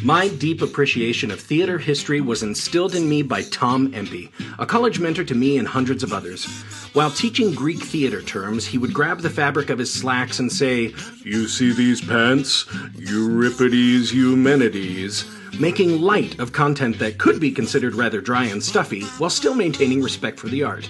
My deep appreciation of theater history was instilled in me by Tom Empey, a college mentor to me and hundreds of others. While teaching Greek theater terms, he would grab the fabric of his slacks and say, "You see these pants? Euripides Eumenides," making light of content that could be considered rather dry and stuffy while still maintaining respect for the art,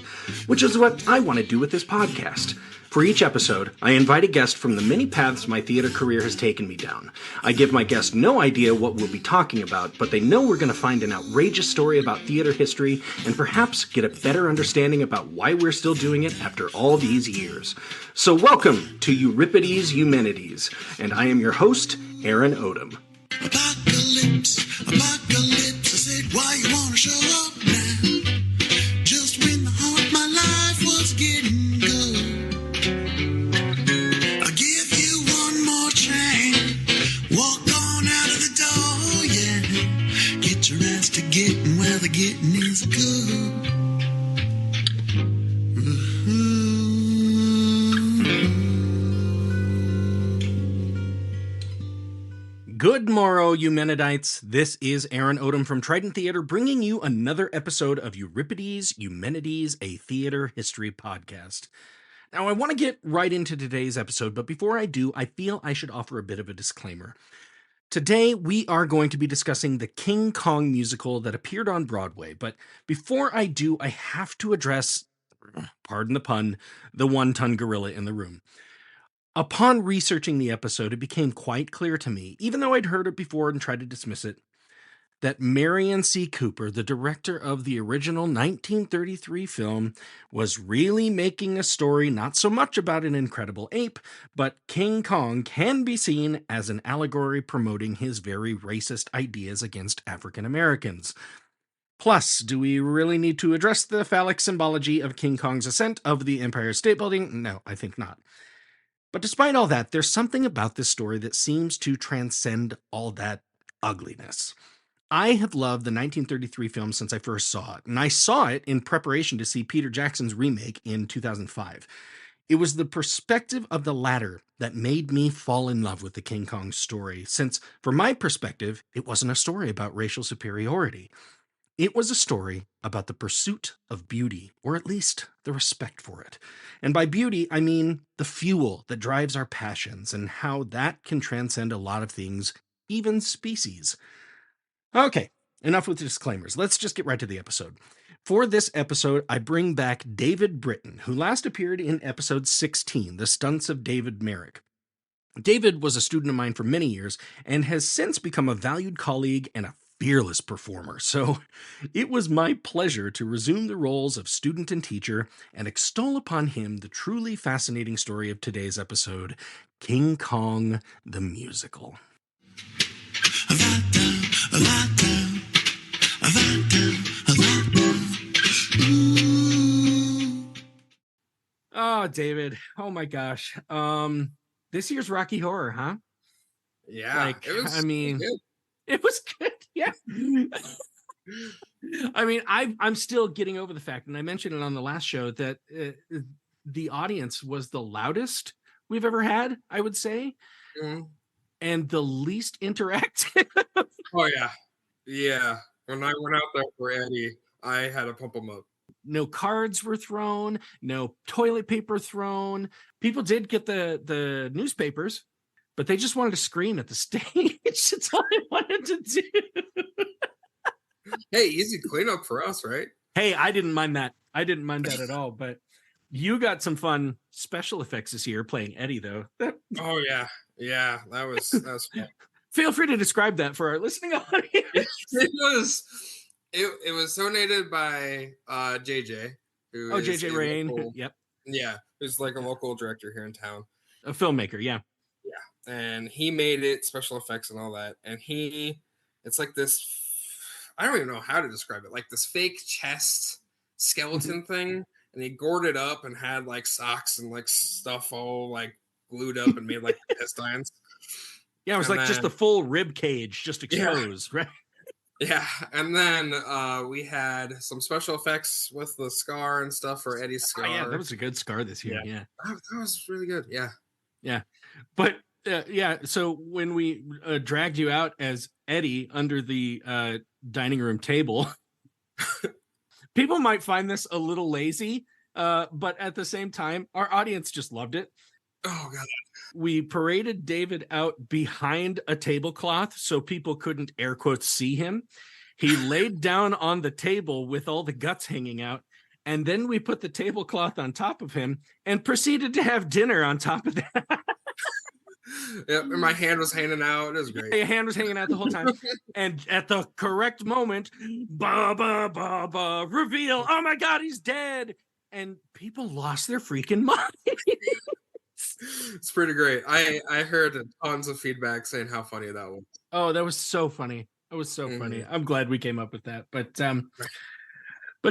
which is what I want to do with this podcast. For each episode, I invite a guest from the many paths my theater career has taken me down. I give my guest no idea what we'll be talking about, but they know we're going to find an outrageous story about theater history and perhaps get a better understanding about why we're still doing it after all these years. So welcome to Euripides Eumenides, and I am your host, Aaron Odom. Apocalypse, apocalypse, I said, why you wanna show up now? Just when the heart of my life was getting good. I'll give you one more chance. Walk on out of the door, yeah. Get your ass to getting where the getting is good. Good morrow, Eumenidites. This is Aaron Odom from Trident Theater, bringing you another episode of Euripides Eumenides, a theater history podcast. Now, I want to get right into today's episode, but before I do, I feel I should offer a bit of a disclaimer. Today, we are going to be discussing the King Kong musical that appeared on Broadway, but before I do, I have to address, pardon the pun, the one-ton gorilla in the room. Upon researching the episode, it became quite clear to me, even though I'd heard it before and tried to dismiss it, that Marion C. Cooper, the director of the original 1933 film, was really making a story not so much about an incredible ape, but King Kong can be seen as an allegory promoting his very racist ideas against African Americans. Plus, do we really need to address the phallic symbology of King Kong's ascent of the Empire State Building? No, I think not. But despite all that, there's something about this story that seems to transcend all that ugliness. I have loved the 1933 film since I first saw it, and I saw it in preparation to see Peter Jackson's remake in 2005. It was the perspective of the latter that made me fall in love with the King Kong story, since, from my perspective, it wasn't a story about racial superiority. It was a story about the pursuit of beauty, or at least the respect for it. And by beauty, I mean the fuel that drives our passions and how that can transcend a lot of things, even species. Okay, enough with the disclaimers. Let's just get right to the episode. For this episode, I bring back David Britton, who last appeared in episode 16, The Stunts of David Merrick. David was a student of mine for many years and has since become a valued colleague and a fearless performer, so it was my pleasure to resume the roles of student and teacher and extol upon him the truly fascinating story of today's episode, King Kong the Musical. Oh, David. Oh my gosh. This year's Rocky Horror, huh? Yeah, It was good. Yeah. I mean, I'm still getting over the fact, and I mentioned it on the last show, that the audience was the loudest we've ever had, I would say, and the least interactive. Oh, yeah. Yeah. When I went out there for Eddie, I had to pump them up. No cards were thrown, no toilet paper thrown. People did get the newspapers, but they just wanted to scream at the stage. That's all they wanted to do. Hey, easy cleanup for us, right? Hey, I didn't mind that. I didn't mind that at all. But you got some fun special effects this year playing Eddie, though. Oh, yeah. Yeah, that was fun. Feel free to describe that for our listening audience. It was donated by JJ. JJ Rain. Yep. Yeah, who's like a local director here in town. A filmmaker, yeah. Yeah, and he made it, special effects and all that. And it's like this, I don't even know how to describe it, like this fake chest skeleton thing. And he gored it up and had like socks and like stuff all like glued up and made like intestines. Yeah, it was just the full rib cage just exposed, right? Yeah, and then we had some special effects with the scar and stuff for Eddie's scar. Oh, yeah, that was a good scar this year. Yeah. That was really good. Yeah. Yeah. But Yeah. So when we dragged you out as Eddie under the dining room table, people might find this a little lazy, but at the same time, our audience just loved it. Oh god. We paraded David out behind a tablecloth so people couldn't air quotes see him. He laid down on the table with all the guts hanging out. And then we put the tablecloth on top of him and proceeded to have dinner on top of that. Yeah, and my hand was hanging out. It was great. Your hand was hanging out the whole time. And at the correct moment, ba ba ba ba, reveal, oh my God, he's dead. And people lost their freaking mind. It's pretty great. I heard tons of feedback saying how funny that was. Oh, that was so funny. It was so funny. I'm glad we came up with that. But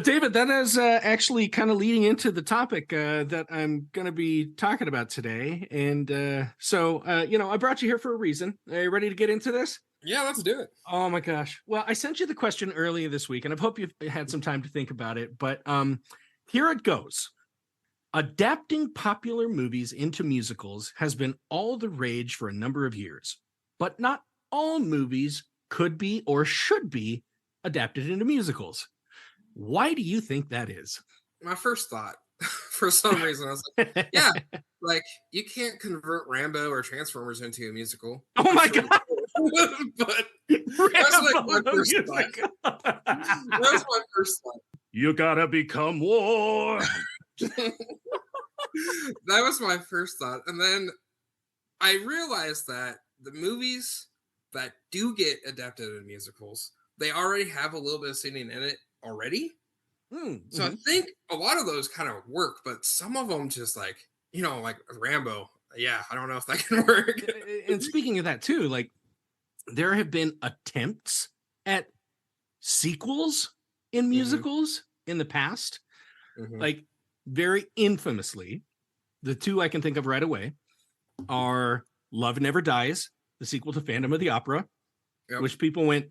David, that is actually kind of leading into the topic that I'm going to be talking about today. And so, I brought you here for a reason. Are you ready to get into this? Yeah, let's do it. Oh my gosh. Well, I sent you the question earlier this week, and I hope you've had some time to think about it. But here it goes. Adapting popular movies into musicals has been all the rage for a number of years, but not all movies could be or should be adapted into musicals. Why do you think that is? My first thought, for some reason, I was like, yeah, like you can't convert Rambo or Transformers into a musical. Oh my God. But that's like my first thought. That was my first thought. You gotta become war. That was my first thought. And then I realized that the movies that do get adapted into musicals, they already have a little bit of singing in it already. So I think a lot of those kind of work, but some of them just like Rambo. Yeah, I don't know if that can work. And speaking of that too, like there have been attempts at sequels in musicals in the past. Like very infamously, the two I can think of right away are Love Never Dies, the sequel to Phantom of the Opera, which people went,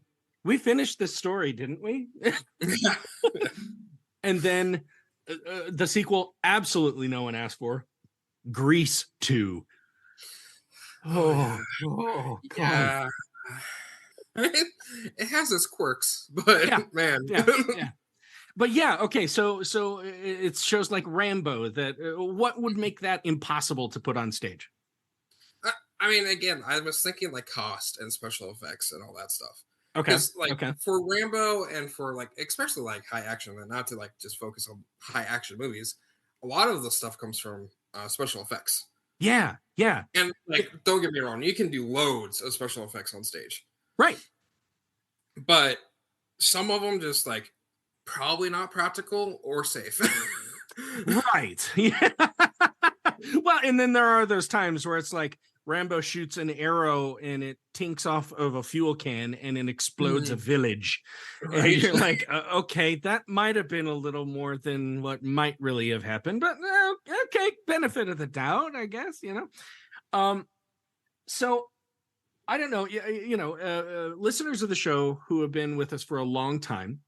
we finished this story, didn't we? And then the sequel absolutely no one asked for, Grease 2. Oh God. Yeah. It has its quirks, but man. Yeah. But yeah, okay, so it shows like Rambo that what would make that impossible to put on stage? I mean, again, I was thinking like cost and special effects and all that stuff. Okay. For Rambo and for like especially like high action, and not to like just focus on high action movies, a lot of the stuff comes from special effects. Yeah. And like, don't get me wrong, you can do loads of special effects on stage, right? But some of them just like probably not practical or safe. Right. Yeah. Well, and then there are those times where it's like Rambo shoots an arrow and it tinks off of a fuel can and it explodes a village. Right. And you're like, okay, that might have been a little more than what might really have happened, but okay, benefit of the doubt, I guess, So I don't know, listeners of the show who have been with us for a long time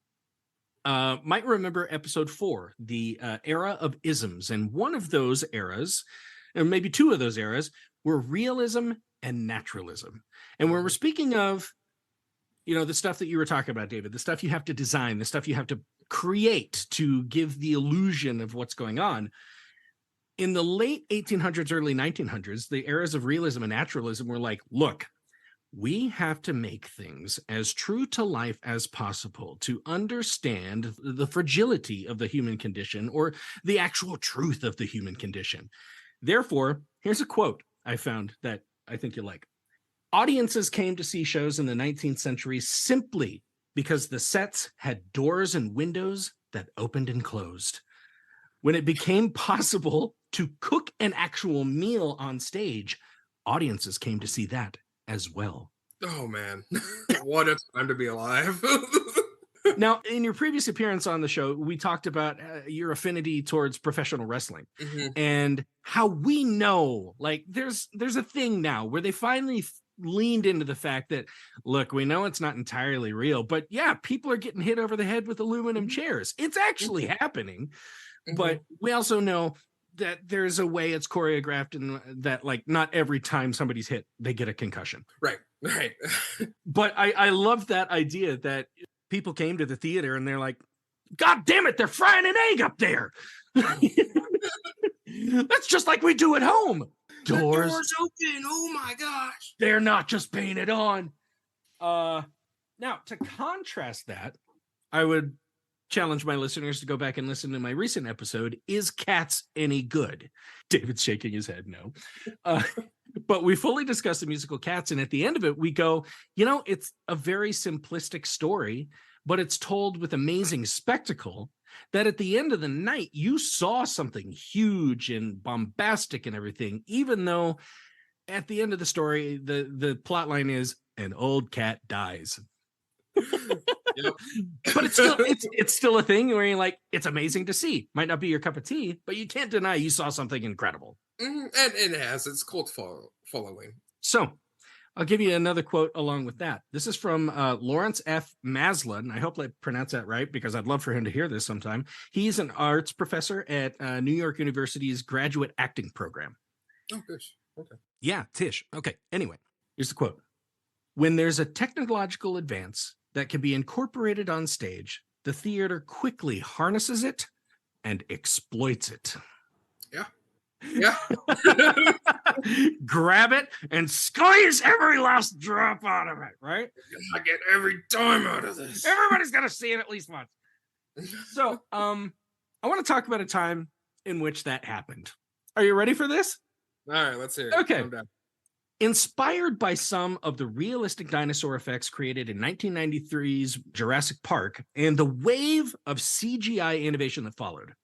might remember episode 4, the era of isms. And one of those eras, and maybe two of those eras, were realism and naturalism. And when we're speaking of, the stuff that you were talking about, David, the stuff you have to design, the stuff you have to create to give the illusion of what's going on, in the late 1800s, early 1900s, the eras of realism and naturalism were like, look, we have to make things as true to life as possible to understand the fragility of the human condition or the actual truth of the human condition. Therefore, here's a quote I found that I think you like. Audiences came to see shows in the 19th century simply because the sets had doors and windows that opened and closed. When it became possible to cook an actual meal on stage, audiences came to see that as well. Oh man, what a time to be alive. Now, in your previous appearance on the show, we talked about your affinity towards professional wrestling and how we know, like, there's a thing now where they finally leaned into the fact that, look, we know it's not entirely real, but yeah, people are getting hit over the head with aluminum chairs. It's actually happening. But we also know that there's a way it's choreographed and that like not every time somebody's hit, they get a concussion. Right. But I love that idea that people came to the theater and they're like, God damn it, they're frying an egg up there. That's just like we do at home. Doors open. Oh my gosh. They're not just painted on. Now, to contrast that, I would challenge my listeners to go back and listen to my recent episode, Is Cats Any Good? David's shaking his head no. But we fully discuss the musical Cats, and at the end of it, we go, it's a very simplistic story, but it's told with amazing spectacle that at the end of the night, you saw something huge and bombastic and everything, even though at the end of the story, the plot line is an old cat dies. Yep. But it's still a thing where you're like, it's amazing to see. Might not be your cup of tea, but you can't deny you saw something incredible. And it has its cult following. So I'll give you another quote along with that. This is from Lawrence F. Maslin. I hope I pronounce that right because I'd love for him to hear this sometime. He's an arts professor at New York University's graduate acting program. Oh, gosh. Okay. Yeah, Tish. Okay. Anyway, here's the quote. When there's a technological advance that can be incorporated on stage, the theater quickly harnesses it and exploits it. Yeah. Grab it and squeeze every last drop out of it, right? I get every dime out of this. Everybody's got to see it at least once. So, I want to talk about a time in which that happened. Are you ready for this? All right, let's hear it. Okay. Inspired by some of the realistic dinosaur effects created in 1993's Jurassic Park and the wave of CGI innovation that followed,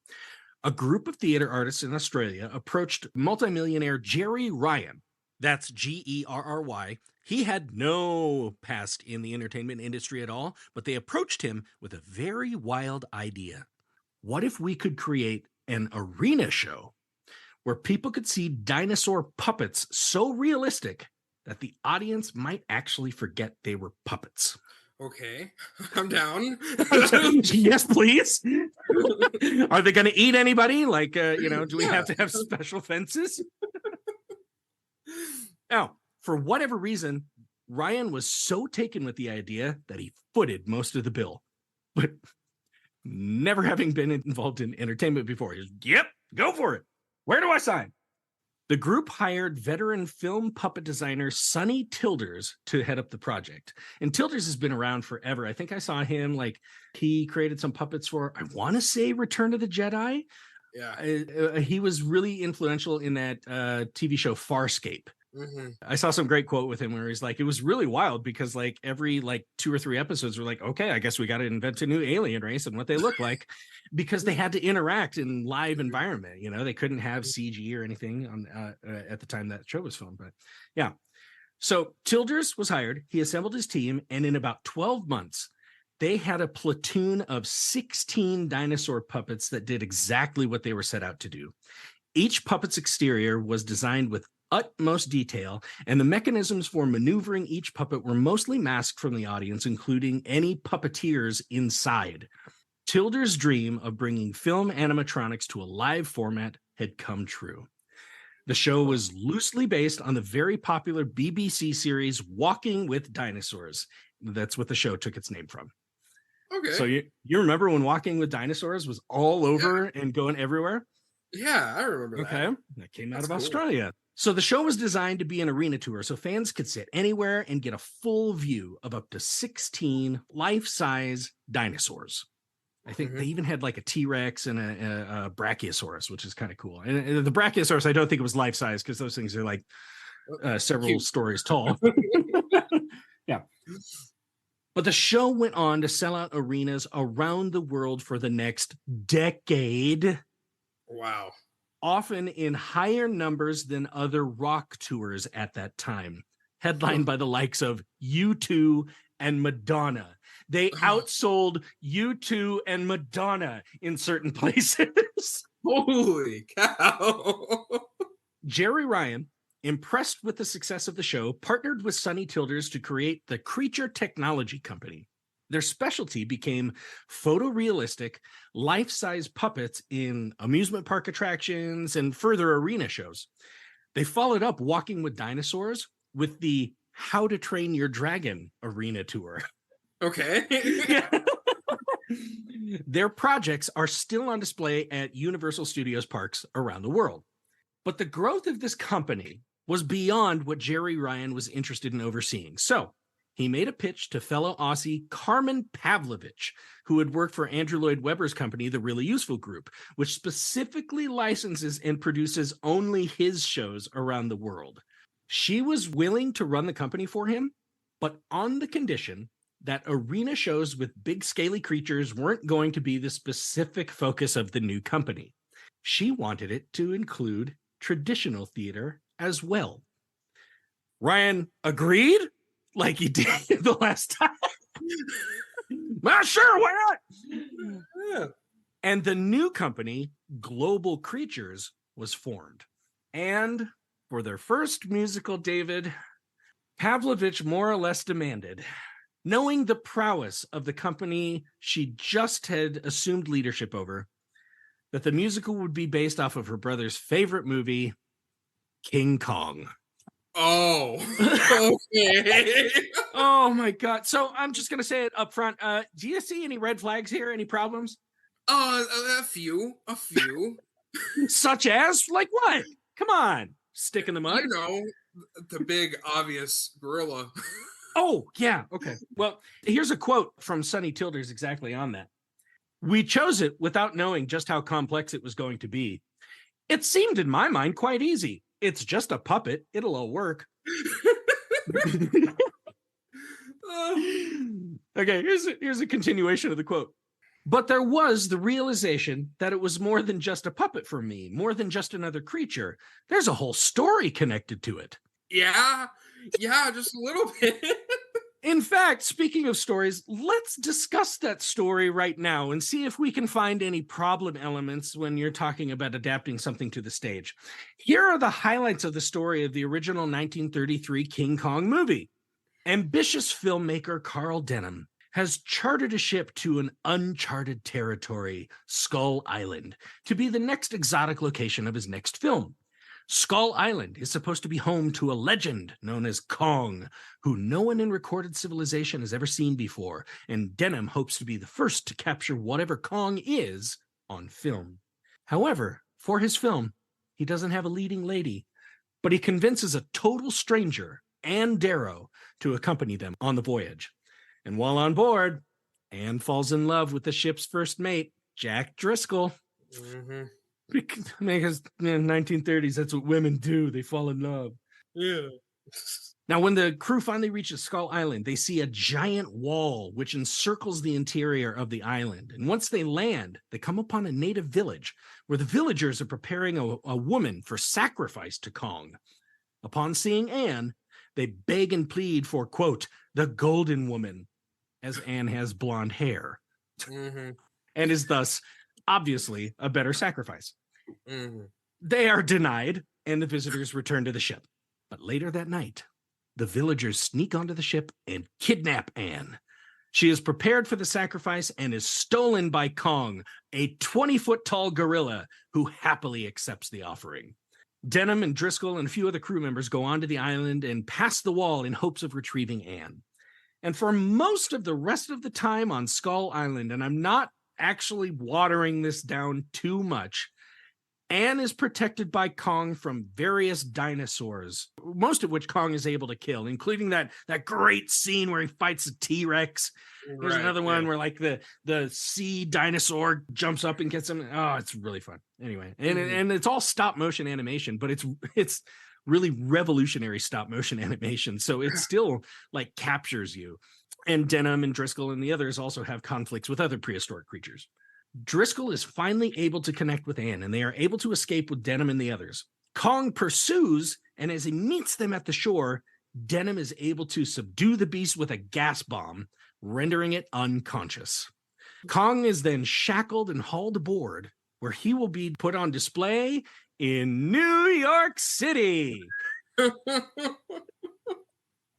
a group of theater artists in Australia approached multimillionaire Jerry Ryan. That's Gerry. He had no past in the entertainment industry at all, but they approached him with a very wild idea. What if we could create an arena show where people could see dinosaur puppets so realistic that the audience might actually forget they were puppets? Okay, I'm down. Yes, please. Are they going to eat anybody? Like, do we have to have special fences? Now, for whatever reason, Ryan was so taken with the idea that he footed most of the bill. But never having been involved in entertainment before, he was, yep, go for it. Where do I sign? The group hired veteran film puppet designer Sonny Tilders to head up the project. And Tilders has been around forever. I think I saw him, he created some puppets for, I want to say, Return of the Jedi. Yeah. He was really influential in that TV show Farscape. Mm-hmm. I saw some great quote with him where he's like, it was really wild because every 2 or 3 episodes were like, okay, I guess we got to invent a new alien race and what they look like because they had to interact in live environment. They couldn't have CG or anything on at the time that show was filmed. But yeah, so Tilders was hired. He assembled his team, and in about 12 months, they had a platoon of 16 dinosaur puppets that did exactly what they were set out to do. Each puppet's exterior was designed with utmost detail, and the mechanisms for maneuvering each puppet were mostly masked from the audience, including any puppeteers inside. Tilders' dream of bringing film animatronics to a live format had come true. The show was loosely based on the very popular BBC series Walking with Dinosaurs. That's what the show took its name from. Okay. So you remember when Walking with Dinosaurs was all over and going everywhere? Yeah, I remember that. Okay, that came out of Australia. So the show was designed to be an arena tour, so fans could sit anywhere and get a full view of up to 16 life-size dinosaurs. I think they even had a T-Rex and a Brachiosaurus, which is kind of cool. And the Brachiosaurus, I don't think it was life-size because those things are several stories tall. Yeah. But the show went on to sell out arenas around the world for the next decade. Wow. Often in higher numbers than other rock tours at that time, headlined by the likes of U2 and Madonna. They outsold U2 and Madonna in certain places. Holy cow. Jerry Ryan, impressed with the success of the show, partnered with Sonny Tilders to create the Creature Technology Company. Their specialty became photorealistic, life-size puppets in amusement park attractions and further arena shows. They followed up Walking with Dinosaurs with the How to Train Your Dragon arena tour. Okay. Their projects are still on display at Universal Studios parks around the world. But the growth of this company was beyond what Jerry Ryan was interested in overseeing. So he made a pitch to fellow Aussie Carmen Pavlovich, who had worked for Andrew Lloyd Webber's company, The Really Useful Group, which specifically licenses and produces only his shows around the world. She was willing to run the company for him, but on the condition that arena shows with big scaly creatures weren't going to be the specific focus of the new company. She wanted it to include traditional theater as well. Ryan agreed, like he did the last time. Sure, why not? Yeah. And the new company, Global Creatures, was formed. And for their first musical, David, Pavlovich more or less demanded, knowing the prowess of the company she just had assumed leadership over, that the musical would be based off of her brother's favorite movie, King Kong. Oh, okay. Oh my God. So I'm just going to say it up front. Do you see any red flags here? Any problems? A few. Such as, like what? Come on. Stick in the mud. You know, the big obvious gorilla. Oh, yeah. Okay. Well, here's a quote from Sonny Tilders exactly on that. We chose it without knowing just how complex it was going to be. It seemed in my mind quite easy. It's just a puppet. It'll all work. Okay, here's a continuation of the quote. But there was the realization that it was more than just a puppet for me, more than just another creature. There's a whole story connected to it. Yeah, just a little bit. In fact, speaking of stories, let's discuss that story right now and see if we can find any problem elements when you're talking about adapting something to the stage. Here are the highlights of the story of the original 1933 King Kong movie. Ambitious filmmaker Carl Denham has chartered a ship to an uncharted territory, Skull Island, to be the next exotic location of his next film. Skull Island is supposed to be home to a legend known as Kong, who no one in recorded civilization has ever seen before, and Denham hopes to be the first to capture whatever Kong is on film. However, for his film, he doesn't have a leading lady, but he convinces a total stranger, Anne Darrow, to accompany them on the voyage. And while on board, Anne falls in love with the ship's first mate, Jack Driscoll. Mm-hmm. Because in the 1930s, that's what women do. They fall in love. Yeah. Now, when the crew finally reaches Skull Island, they see a giant wall which encircles the interior of the island. And once they land, they come upon a native village where the villagers are preparing a woman for sacrifice to Kong. Upon seeing Anne, they beg and plead for, quote, the golden woman, as Anne has blonde hair, and is thus obviously a better sacrifice. They are denied, and the visitors return to the ship. But later that night, the villagers sneak onto the ship and kidnap Anne. She is prepared for the sacrifice and is stolen by Kong, a 20-foot-tall gorilla who happily accepts the offering. Denham and Driscoll and a few other crew members go onto the island and pass the wall in hopes of retrieving Anne. And for most of the rest of the time on Skull Island, and I'm not actually watering this down too much, Anne is protected by Kong from various dinosaurs, most of which Kong is able to kill, including that great scene where he fights a T-Rex. There's another one where like the sea dinosaur jumps up and gets him. Oh, it's really fun. Anyway, and it's all stop motion animation, but it's really revolutionary stop motion animation. So it still like captures you. And Denham and Driscoll and the others also have conflicts with other prehistoric creatures. Driscoll is finally able to connect with Anne, and they are able to escape with Denham and the others. Kong pursues, and as he meets them at the shore, Denham is able to subdue the beast with a gas bomb, rendering it unconscious. Kong is then shackled and hauled aboard, where he will be put on display in New York City.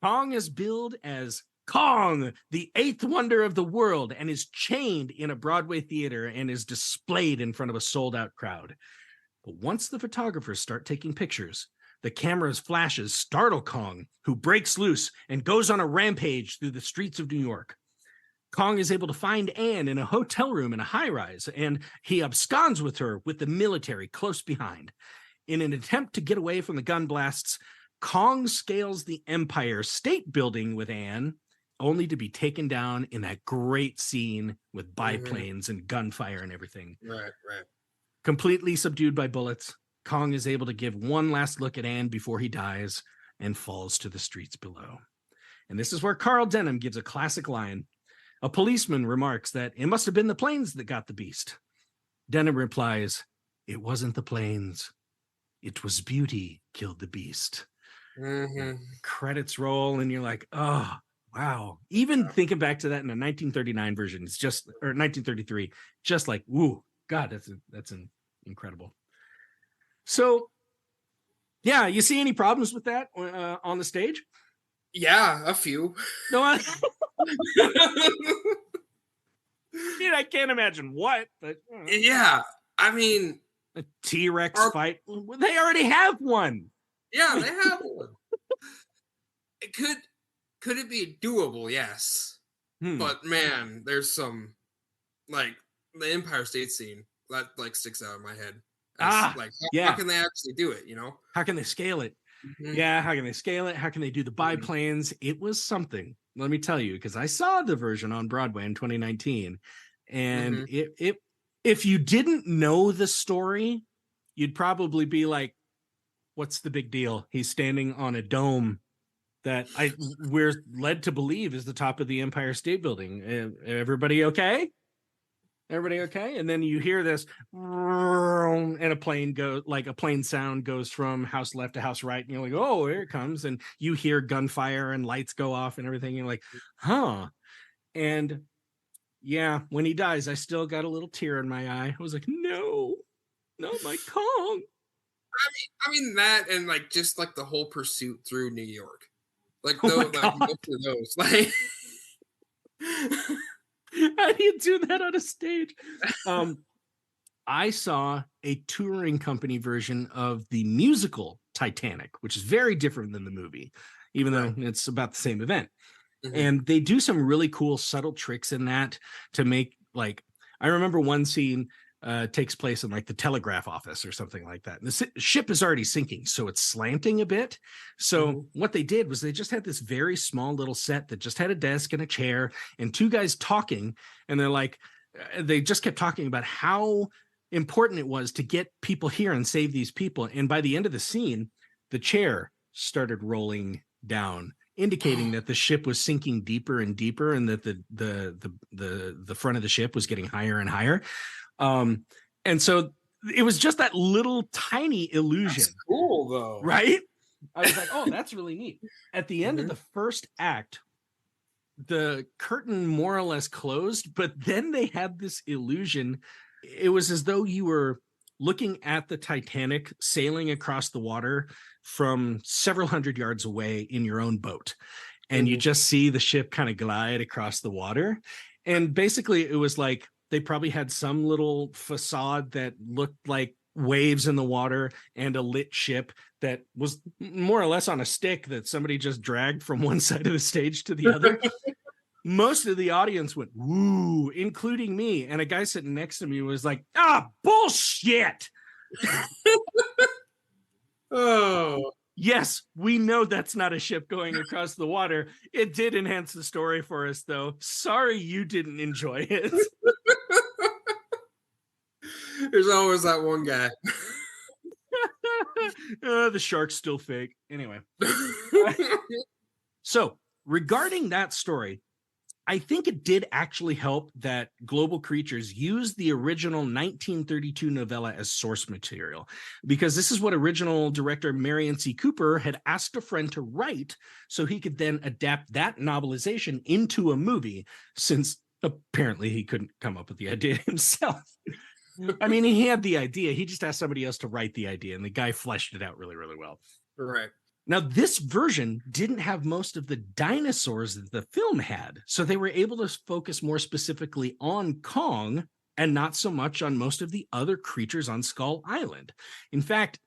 Kong is billed as Kong, the eighth wonder of the world, and is chained in a Broadway theater and is displayed in front of a sold-out crowd. But once the photographers start taking pictures, the camera's flashes startle Kong, who breaks loose and goes on a rampage through the streets of New York. Kong is able to find Anne in a hotel room in a high-rise, and he absconds with her with the military close behind. In an attempt to get away from the gun blasts, Kong scales the Empire State Building with Anne, only to be taken down in that great scene with biplanes and gunfire and everything. Right. Completely subdued by bullets, Kong is able to give one last look at Anne before he dies and falls to the streets below. And this is where Carl Denham gives a classic line. A policeman remarks that it must have been the planes that got the beast. Denham replies, "It wasn't the planes. It was beauty killed the beast." Credits roll, and you're like, oh, wow. Even thinking back to that in a 1939 version, it's just, or 1933, just like, ooh, God, that's incredible. So, yeah, you see any problems with that on the stage? Yeah, a few. No, I mean, I can't imagine what, but yeah, I mean, a T-Rex fight. They already have one. Yeah, they have one. It could it be doable? Yes, but man, there's some like the Empire State scene that like sticks out in my head. How can they actually do it? You know, how can they scale it? Yeah, how can they scale it? How can they do the biplanes? It was something. Let me tell you, because I saw the version on Broadway in 2019, and it if you didn't know the story, you'd probably be like, what's the big deal? He's standing on a dome that we're led to believe is the top of the Empire State Building. Everybody okay? Everybody okay? And then you hear this, and a plane sound goes from house left to house right, and you're like, oh, here it comes. And you hear gunfire and lights go off and everything. You're like, huh. And yeah, when he dies, I still got a little tear in my eye. I was like, no, not my Kong. I mean that, and like just like the whole pursuit through New York, like both of those, like. How do you do that on a stage? I saw a touring company version of the musical Titanic, which is very different than the movie, even though it's about the same event. And they do some really cool subtle tricks in that to make, like, I remember one scene takes place in like the telegraph office or something like that. And the ship is already sinking, so it's slanting a bit. So what they did was they just had this very small little set that just had a desk and a chair and two guys talking. And they're like, they just kept talking about how important it was to get people here and save these people. And by the end of the scene, the chair started rolling down, indicating that the ship was sinking deeper and deeper, and that the front of the ship was getting higher and higher. And so it was just that little tiny illusion. That's cool, though, right? I was like, oh, that's really neat. At the end of the first act, the curtain more or less closed, but then they had this illusion. It was as though you were looking at the Titanic sailing across the water from several hundred yards away in your own boat. And you just see the ship kind of glide across the water. And basically it was like they probably had some little facade that looked like waves in the water and a lit ship that was more or less on a stick that somebody just dragged from one side of the stage to the other. Most of the audience went, woo, including me. And a guy sitting next to me was like, bullshit. Oh. Yes, we know that's not a ship going across the water. It did enhance the story for us, though. Sorry you didn't enjoy it. There's always that one guy. The shark's still fake. Anyway. So, regarding that story, I think it did actually help that Global Creatures used the original 1932 novella as source material, because this is what original director Marion C. Cooper had asked a friend to write so he could then adapt that novelization into a movie, since apparently he couldn't come up with the idea himself. I mean, he had the idea. He just asked somebody else to write the idea, and the guy fleshed it out really, really well. Right. Now, this version didn't have most of the dinosaurs that the film had, so they were able to focus more specifically on Kong and not so much on most of the other creatures on Skull Island. In fact,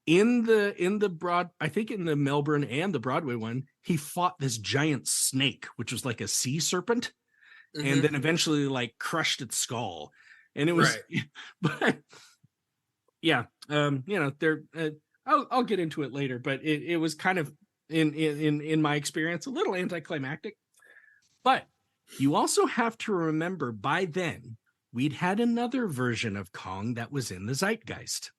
in the Melbourne and the Broadway one, he fought this giant snake, which was like a sea serpent, and then eventually like crushed its skull. And it was, but yeah, there. I'll get into it later, but it was kind of in my experience a little anticlimactic. But you also have to remember by then we'd had another version of Kong that was in the zeitgeist.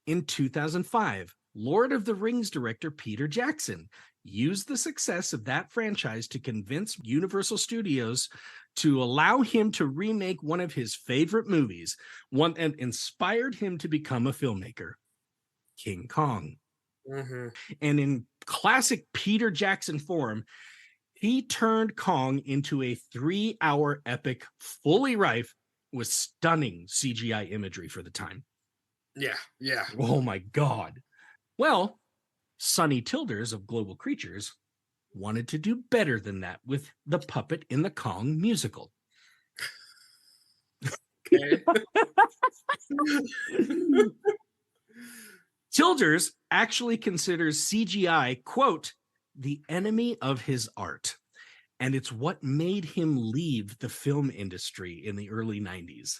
In 2005, Lord of the Rings director Peter Jackson used the success of that franchise to convince Universal Studios to allow him to remake one of his favorite movies, one and inspired him to become a filmmaker, King Kong. And in classic Peter Jackson form, he turned Kong into a 3-hour epic, fully rife with stunning CGI imagery for the time. Yeah. Oh my God. Well, Sonny Tilders of Global Creatures wanted to do better than that with the puppet in the Kong musical. Okay. Tilders actually considers CGI, quote, the enemy of his art. And it's what made him leave the film industry in the early 90s.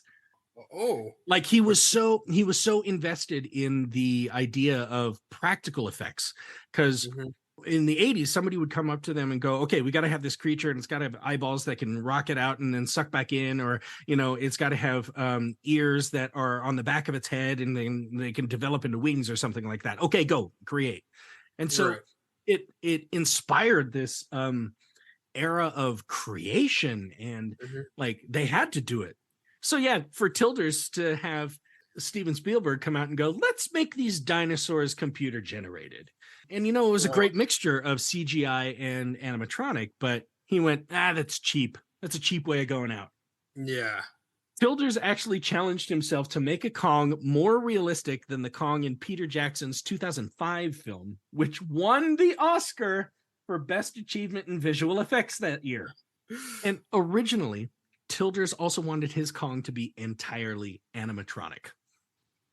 Oh, like he was so invested in the idea of practical effects, because in the 80s somebody would come up to them and go, okay, we got to have this creature and it's got to have eyeballs that can rocket out and then suck back in, or it's got to have ears that are on the back of its head and then they can develop into wings or something like that. Okay, go create. And so it inspired this era of creation, and like they had to do it. So yeah, for Tilders to have Steven Spielberg come out and go, let's make these dinosaurs computer generated. And it was a great mixture of CGI and animatronic, but he went, that's cheap. That's a cheap way of going out. Yeah. Tilders actually challenged himself to make a Kong more realistic than the Kong in Peter Jackson's 2005 film, which won the Oscar for Best Achievement in Visual Effects that year. And originally, Tilders also wanted his Kong to be entirely animatronic.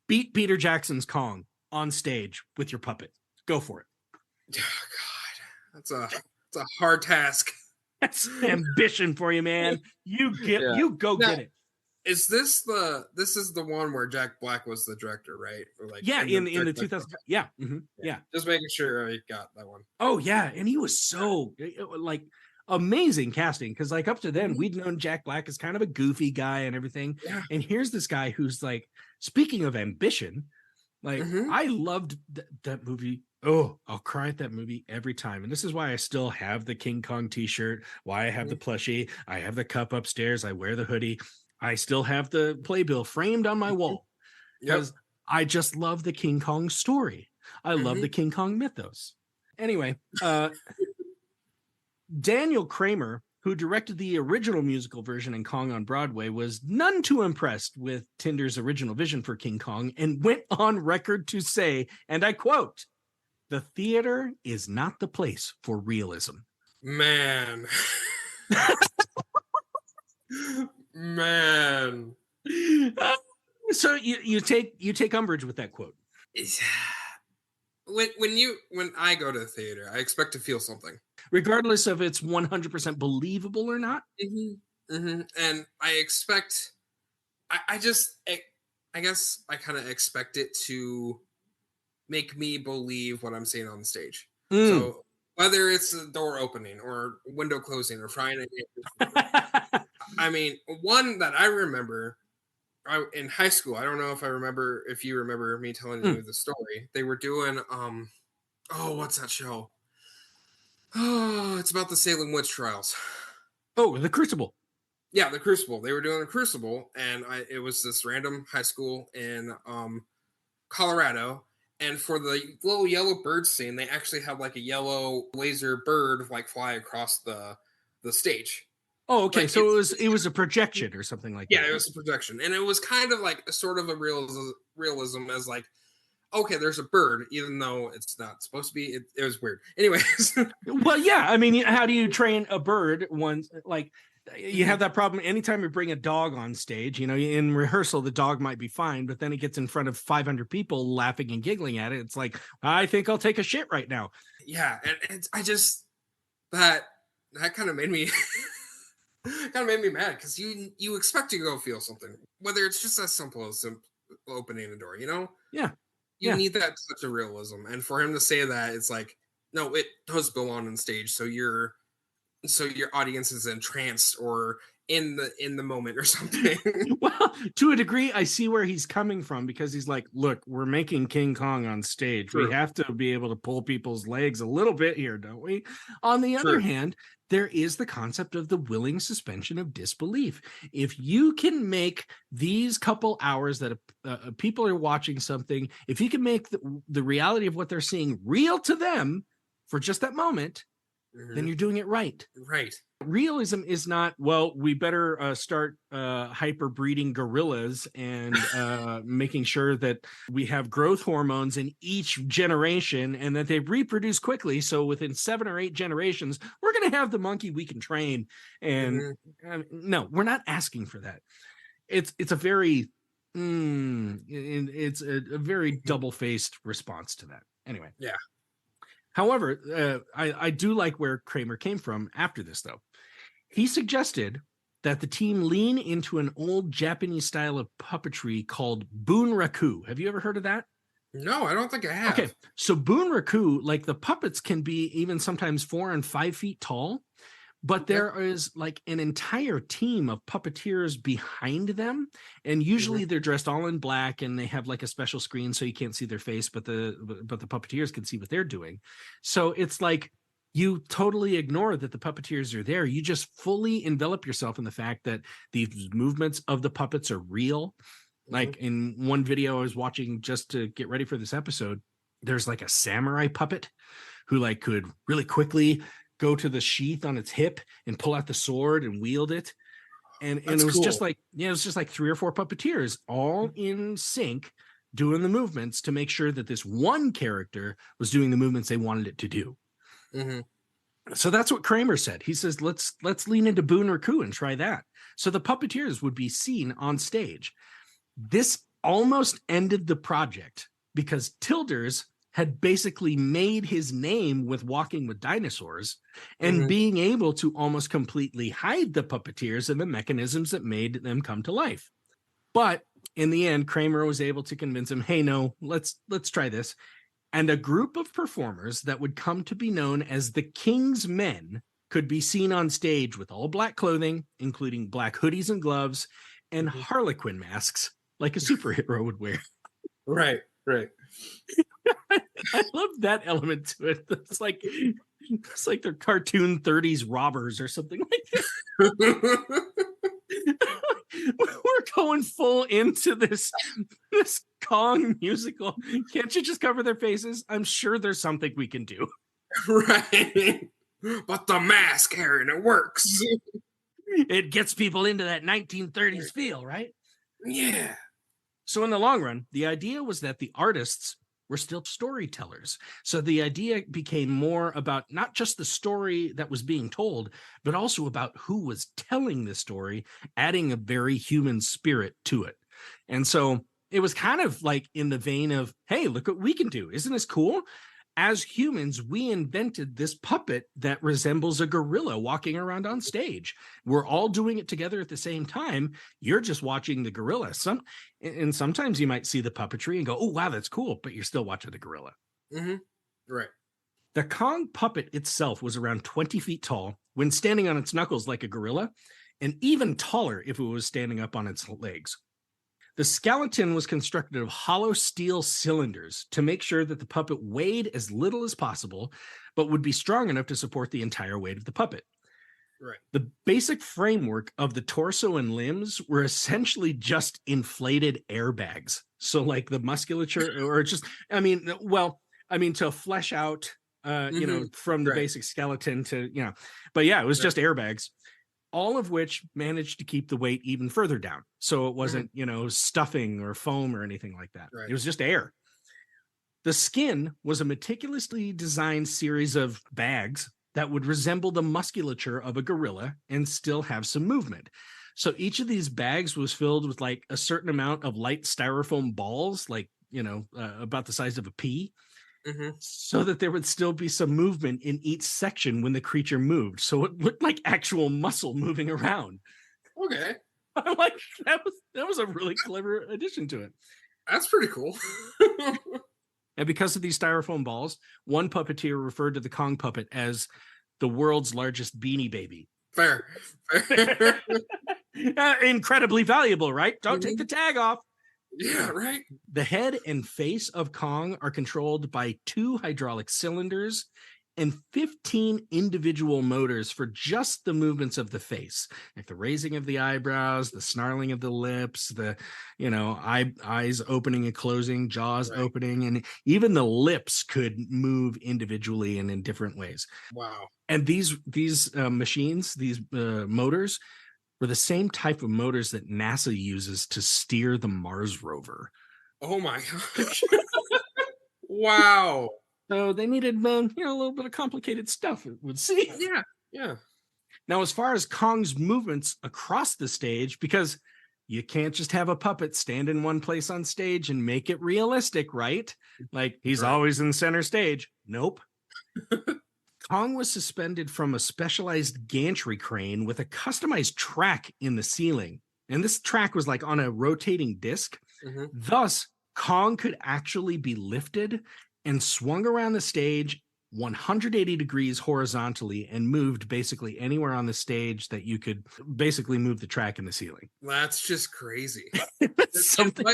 Beat Peter Jackson's Kong on stage with your puppet. Go for it. Oh God, that's a hard task. That's ambition for you, man. You get it. Is this the one where Jack Black was the director, right? Or like in the 2000. Yeah. Yeah. Just making sure I got that one. Oh yeah, and he was so like amazing casting, because like up to then we'd known Jack Black as kind of a goofy guy and everything, and here's this guy who's like, speaking of ambition, like I loved that movie. Oh, I'll cry at that movie every time, and this is why I still have the King Kong t-shirt, why I have the plushie, I have the cup upstairs, I wear the hoodie, I still have the playbill framed on my wall, because I just love the King Kong story. I love the King Kong mythos. Anyway, Daniel Kramer, who directed the original musical version in Kong on Broadway, was none too impressed with Tilders' original vision for King Kong and went on record to say, and I quote, "The theater is not the place for realism." Man. Man. So you take umbrage with that quote. When I go to the theater, I expect to feel something, regardless of it's 100% believable or not. And I expect, I guess I kind of expect it to make me believe what I'm seeing on the stage. So whether it's a door opening or window closing or frying I mean, one that I remember in high school, I don't know if you remember me telling you the story. They were doing what's that show? Oh, it's about the Salem witch trials. Oh, The Crucible. Yeah, The Crucible. They were doing The Crucible, and it was this random high school in Colorado. And for the little yellow bird scene, they actually had like a yellow laser bird like fly across the stage. Oh, okay. Like, so it was a projection or something like that. Yeah, it was a projection, and it was kind of like a sort of a realism as like, okay, there's a bird, even though it's not supposed to be. It was weird. Anyways. Well, yeah. I mean, how do you train a bird once? Like, you have that problem anytime you bring a dog on stage. You know, in rehearsal, the dog might be fine, but then it gets in front of 500 people laughing and giggling at it. It's like, I think I'll take a shit right now. Yeah, and I just that kind of made me mad because you expect to go feel something, whether it's just as simple as opening a door. You know, Yeah. you need that touch of realism, and for him to say that, it's like, no, it does go on stage, so your audience is entranced or in the moment or something. Well, to a degree, I see where he's coming from, because he's like, look, we're making King Kong on stage. True. We have to be able to pull people's legs a little bit here, don't we? On the True. other hand, there is the concept of the willing suspension of disbelief. If you can make these couple hours that people are watching something, if you can make the reality of what they're seeing real to them for just that moment, then you're doing it right. Right. Realism is not, well, we better start hyper breeding gorillas and making sure that we have growth hormones in each generation and that they reproduce quickly. So within 7 or 8 generations, we're going to have the monkey we can train. And no, we're not asking for that. It's a very it's a very double-faced response to that. Anyway. Yeah. However, I do like where Kramer came from after this, though. He suggested that the team lean into an old Japanese style of puppetry called bunraku. Have you ever heard of that? No, I don't think I have. Okay, so bunraku, like the puppets can be even sometimes 4 and 5 feet tall, but there is like an entire team of puppeteers behind them, and usually they're dressed all in black and they have like a special screen so you can't see their face, but the puppeteers can see what they're doing. So it's like you totally ignore that the puppeteers are there. You just fully envelop yourself in the fact that these movements of the puppets are real. Like in one video I was watching just to get ready for this episode, there's like a samurai puppet who like could really quickly go to the sheath on its hip and pull out the sword and wield it. And it was just like, it was just like 3 or 4 puppeteers all in sync doing the movements to make sure that this one character was doing the movements they wanted it to do. So that's what Kramer said. He says, let's lean into bunraku and try that. So the puppeteers would be seen on stage. This almost ended the project because Tilders had basically made his name with Walking with Dinosaurs and being able to almost completely hide the puppeteers and the mechanisms that made them come to life. But in the end, Kramer was able to convince him, hey, no, let's try this. And a group of performers that would come to be known as the King's Men could be seen on stage with all black clothing, including black hoodies and gloves, and harlequin masks like a superhero would wear. Right. I love that element to it. It's like they're cartoon 30s robbers or something like that. We're going full into this Kong musical. Can't you just cover their faces? I'm sure there's something we can do. Right. But the mask, Aaron, it works. It gets people into that 1930s feel, right? Yeah. So in the long run, the idea was that the artists were still storytellers. So the idea became more about not just the story that was being told, but also about who was telling the story, adding a very human spirit to it. And so it was kind of like in the vein of, hey, look what we can do. Isn't this cool? As humans, we invented this puppet that resembles a gorilla walking around on stage. We're all doing it together at the same time. You're just watching the gorilla. And sometimes you might see the puppetry and go, oh, wow, that's cool. But you're still watching the gorilla. Right. The Kong puppet itself was around 20 feet tall when standing on its knuckles like a gorilla, and even taller if it was standing up on its legs. The skeleton was constructed of hollow steel cylinders to make sure that the puppet weighed as little as possible, but would be strong enough to support the entire weight of the puppet. Right. The basic framework of the torso and limbs were essentially just inflated airbags. So like the musculature or just, to flesh out, from the basic skeleton to, but yeah, it was just airbags. All of which managed to keep the weight even further down. So it wasn't, stuffing or foam or anything like that. Right. It was just air. The skin was a meticulously designed series of bags that would resemble the musculature of a gorilla and still have some movement. So each of these bags was filled with like a certain amount of light styrofoam balls, like, about the size of a pea, so that there would still be some movement in each section when the creature moved. So it looked like actual muscle moving around. Okay. I'm like, that was a really clever addition to it. That's pretty cool. And because of these styrofoam balls, one puppeteer referred to the Kong puppet as the world's largest beanie baby. Fair. Incredibly valuable, right? Don't take the tag off. Yeah, right. The head and face of Kong are controlled by 2 hydraulic cylinders and 15 individual motors for just the movements of the face, like the raising of the eyebrows, the snarling of the lips, the eyes opening and closing, jaws opening, and even the lips could move individually and in different ways. Wow. And these machines, these motors, were the same type of motors that NASA uses to steer the Mars rover. Oh my gosh. Wow. So they needed, a little bit of complicated stuff, it would seem. Yeah. Now, as far as Kong's movements across the stage, because you can't just have a puppet stand in one place on stage and make it realistic, right? Like he's always in center stage. Nope. Kong was suspended from a specialized gantry crane with a customized track in the ceiling. And this track was like on a rotating disc. Thus, Kong could actually be lifted and swung around the stage 180 degrees horizontally and moved basically anywhere on the stage that you could basically move the track in the ceiling. That's just crazy. Something.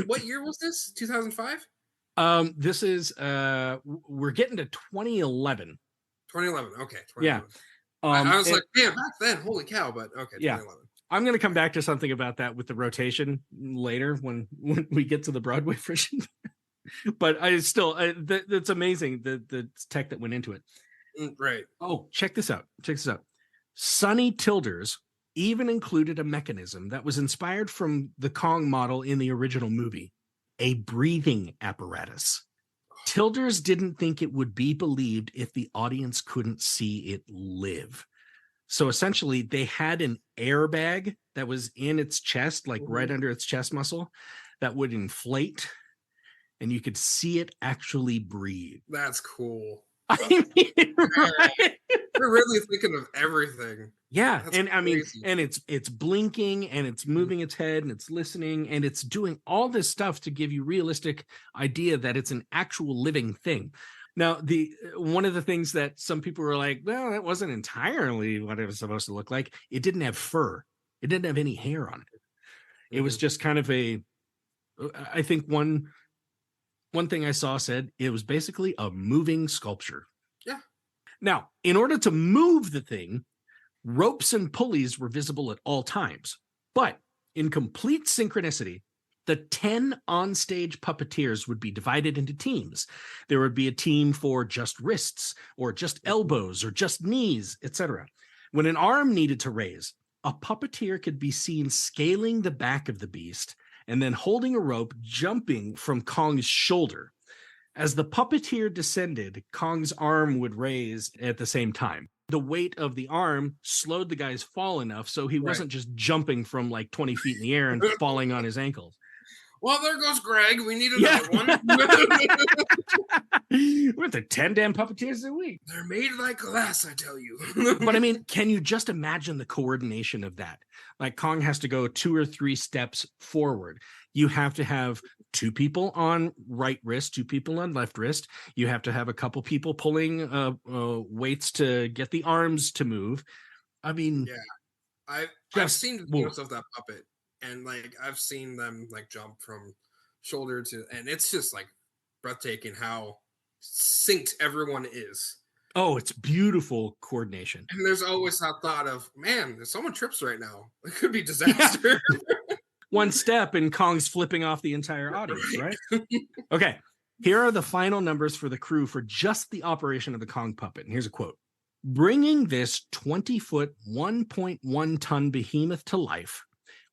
What year was this? 2005? This is we're getting to 2011. 2011. Okay. 2011. Yeah. I was like, man, back then, holy cow! But okay, 2011. Yeah. I'm going to come back to something about that with the rotation later when we get to the Broadway version. But I still, that's amazing, the tech that went into it. Right. Oh, check this out. Sonny Tilders even included a mechanism that was inspired from the Kong model in the original movie, a breathing apparatus. Tilders didn't think it would be believed if the audience couldn't see it live. So essentially, they had an airbag that was in its chest, like right under its chest muscle, that would inflate, and you could see it actually breathe. That's cool. I mean, right? We're really thinking of everything. Yeah. That's and crazy. I mean, and it's blinking and it's moving its head and it's listening and it's doing all this stuff to give you realistic idea that it's an actual living thing. Now, one of the things that some people were like, well, that wasn't entirely what it was supposed to look like. It didn't have fur. It didn't have any hair on it. It was just kind of I think one thing I saw said it was basically a moving sculpture. Yeah. Now, in order to move the thing, ropes and pulleys were visible at all times. But in complete synchronicity, the 10 onstage puppeteers would be divided into teams. There would be a team for just wrists, or just elbows, or just knees, etc. When an arm needed to raise, a puppeteer could be seen scaling the back of the beast and then holding a rope, jumping from Kong's shoulder. As the puppeteer descended, Kong's arm would raise at the same time. The weight of the arm slowed the guy's fall enough so he wasn't just jumping from like 20 feet in the air and falling on his ankles. Well, there goes Greg. We need another one. We're the 10 damn puppeteers a week. They're made like glass, I tell you. But I mean, can you just imagine the coordination of that? Like Kong has to go 2 or 3 steps forward. You have to have 2 people on right wrist, 2 people on left wrist. You have to have a couple people pulling weights to get the arms to move. I mean, yeah, I've seen videos of that puppet, and like I've seen them like jump from shoulder to, and it's just like breathtaking how synced everyone is. Oh, it's beautiful coordination. And there's always that thought of, man, if someone trips right now, it could be disaster. One step and Kong's flipping off the entire audience, right? Okay, here are the final numbers for the crew for just the operation of the Kong puppet. And here's a quote. Bringing this 20-foot, 1.1-ton behemoth to life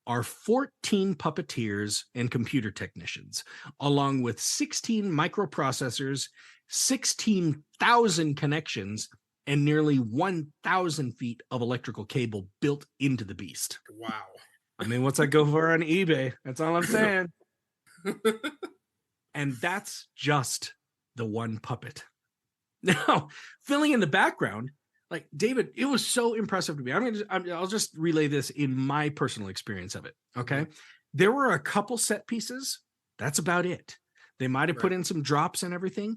are 14 puppeteers and computer technicians, along with 16 microprocessors, 16,000 connections, and nearly 1,000 feet of electrical cable built into the beast. Wow. I mean, what's that go for on eBay? That's all I'm saying. And that's just the one puppet. Now, filling in the background, like David, it was so impressive to me. I'll just relay this in my personal experience of it. Okay. Mm-hmm. There were a couple set pieces. That's about it. They might have put in some drops and everything,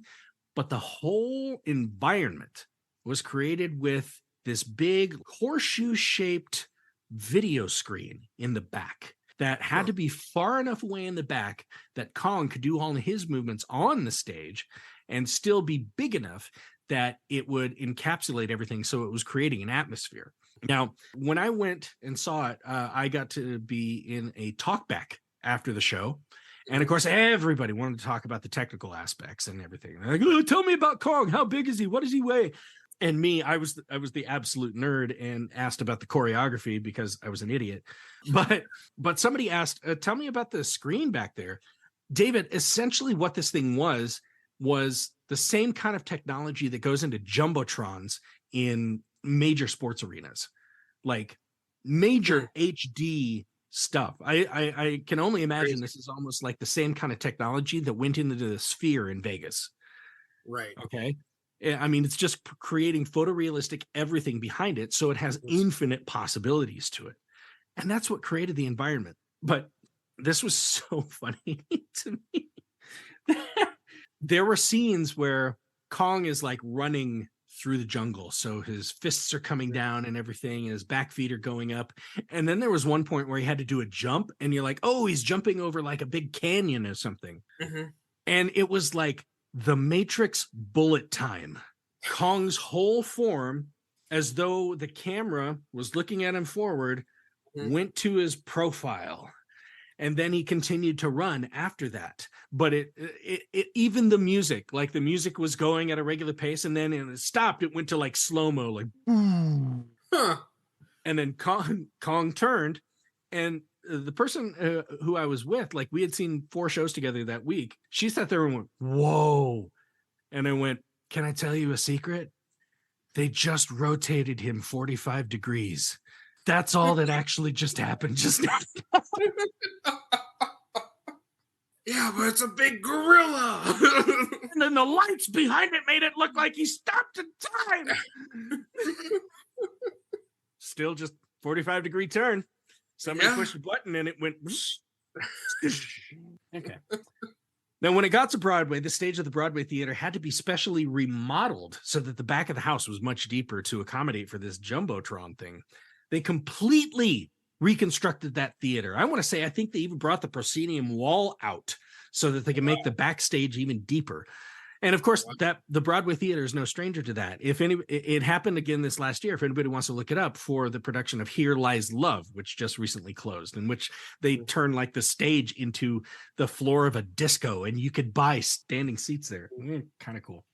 but the whole environment was created with this big horseshoe-shaped video screen in the back that had to be far enough away in the back that Kong could do all his movements on the stage and still be big enough that it would encapsulate everything, so it was creating an atmosphere. Now, when I went and saw it, I got to be in a talkback after the show. And of course, everybody wanted to talk about the technical aspects and everything. They're like, oh, tell me about Kong. How big is he? What does he weigh? And me, I was the absolute nerd and asked about the choreography because I was an idiot. But somebody asked, tell me about the screen back there. David, essentially what this thing was the same kind of technology that goes into jumbotrons in major sports arenas, like major HD stuff. I can only imagine this is almost like the same kind of technology that went into the Sphere in Vegas. Right. Okay. I mean, it's just creating photorealistic everything behind it, so it has infinite possibilities to it. And that's what created the environment. But this was so funny to me. There were scenes where Kong is like running through the jungle. So his fists are coming down and everything, and his back feet are going up. And then there was one point where he had to do a jump, and you're like, oh, he's jumping over like a big canyon or something. Mm-hmm. And it was like the Matrix bullet time. Kong's whole form, as though the camera was looking at him forward, went to his profile. And then he continued to run after that. But it even the music, like the music was going at a regular pace, and then it stopped. It went to like slow-mo, like boom. Huh. And then Kong turned, and the person who I was with, like we had seen 4 shows together that week. She sat there and went, "Whoa!" And I went, "Can I tell you a secret? They just rotated him 45 degrees. That's all that actually just happened just now." Yeah, but it's a big gorilla. And then the lights behind it made it look like he stopped in time. Still just 45-degree turn. Somebody pushed a button and it went. Okay. Now, when it got to Broadway, the stage of the Broadway theater had to be specially remodeled so that the back of the house was much deeper to accommodate for this Jumbotron thing. They completely reconstructed that theater. I want to say, I think they even brought the proscenium wall out so that they can make the backstage even deeper. And of course, that the Broadway theater is no stranger to that. It happened again this last year. If anybody wants to look it up, for the production of Here Lies Love, which just recently closed, in which they turn like the stage into the floor of a disco, and you could buy standing seats there. Kind of cool.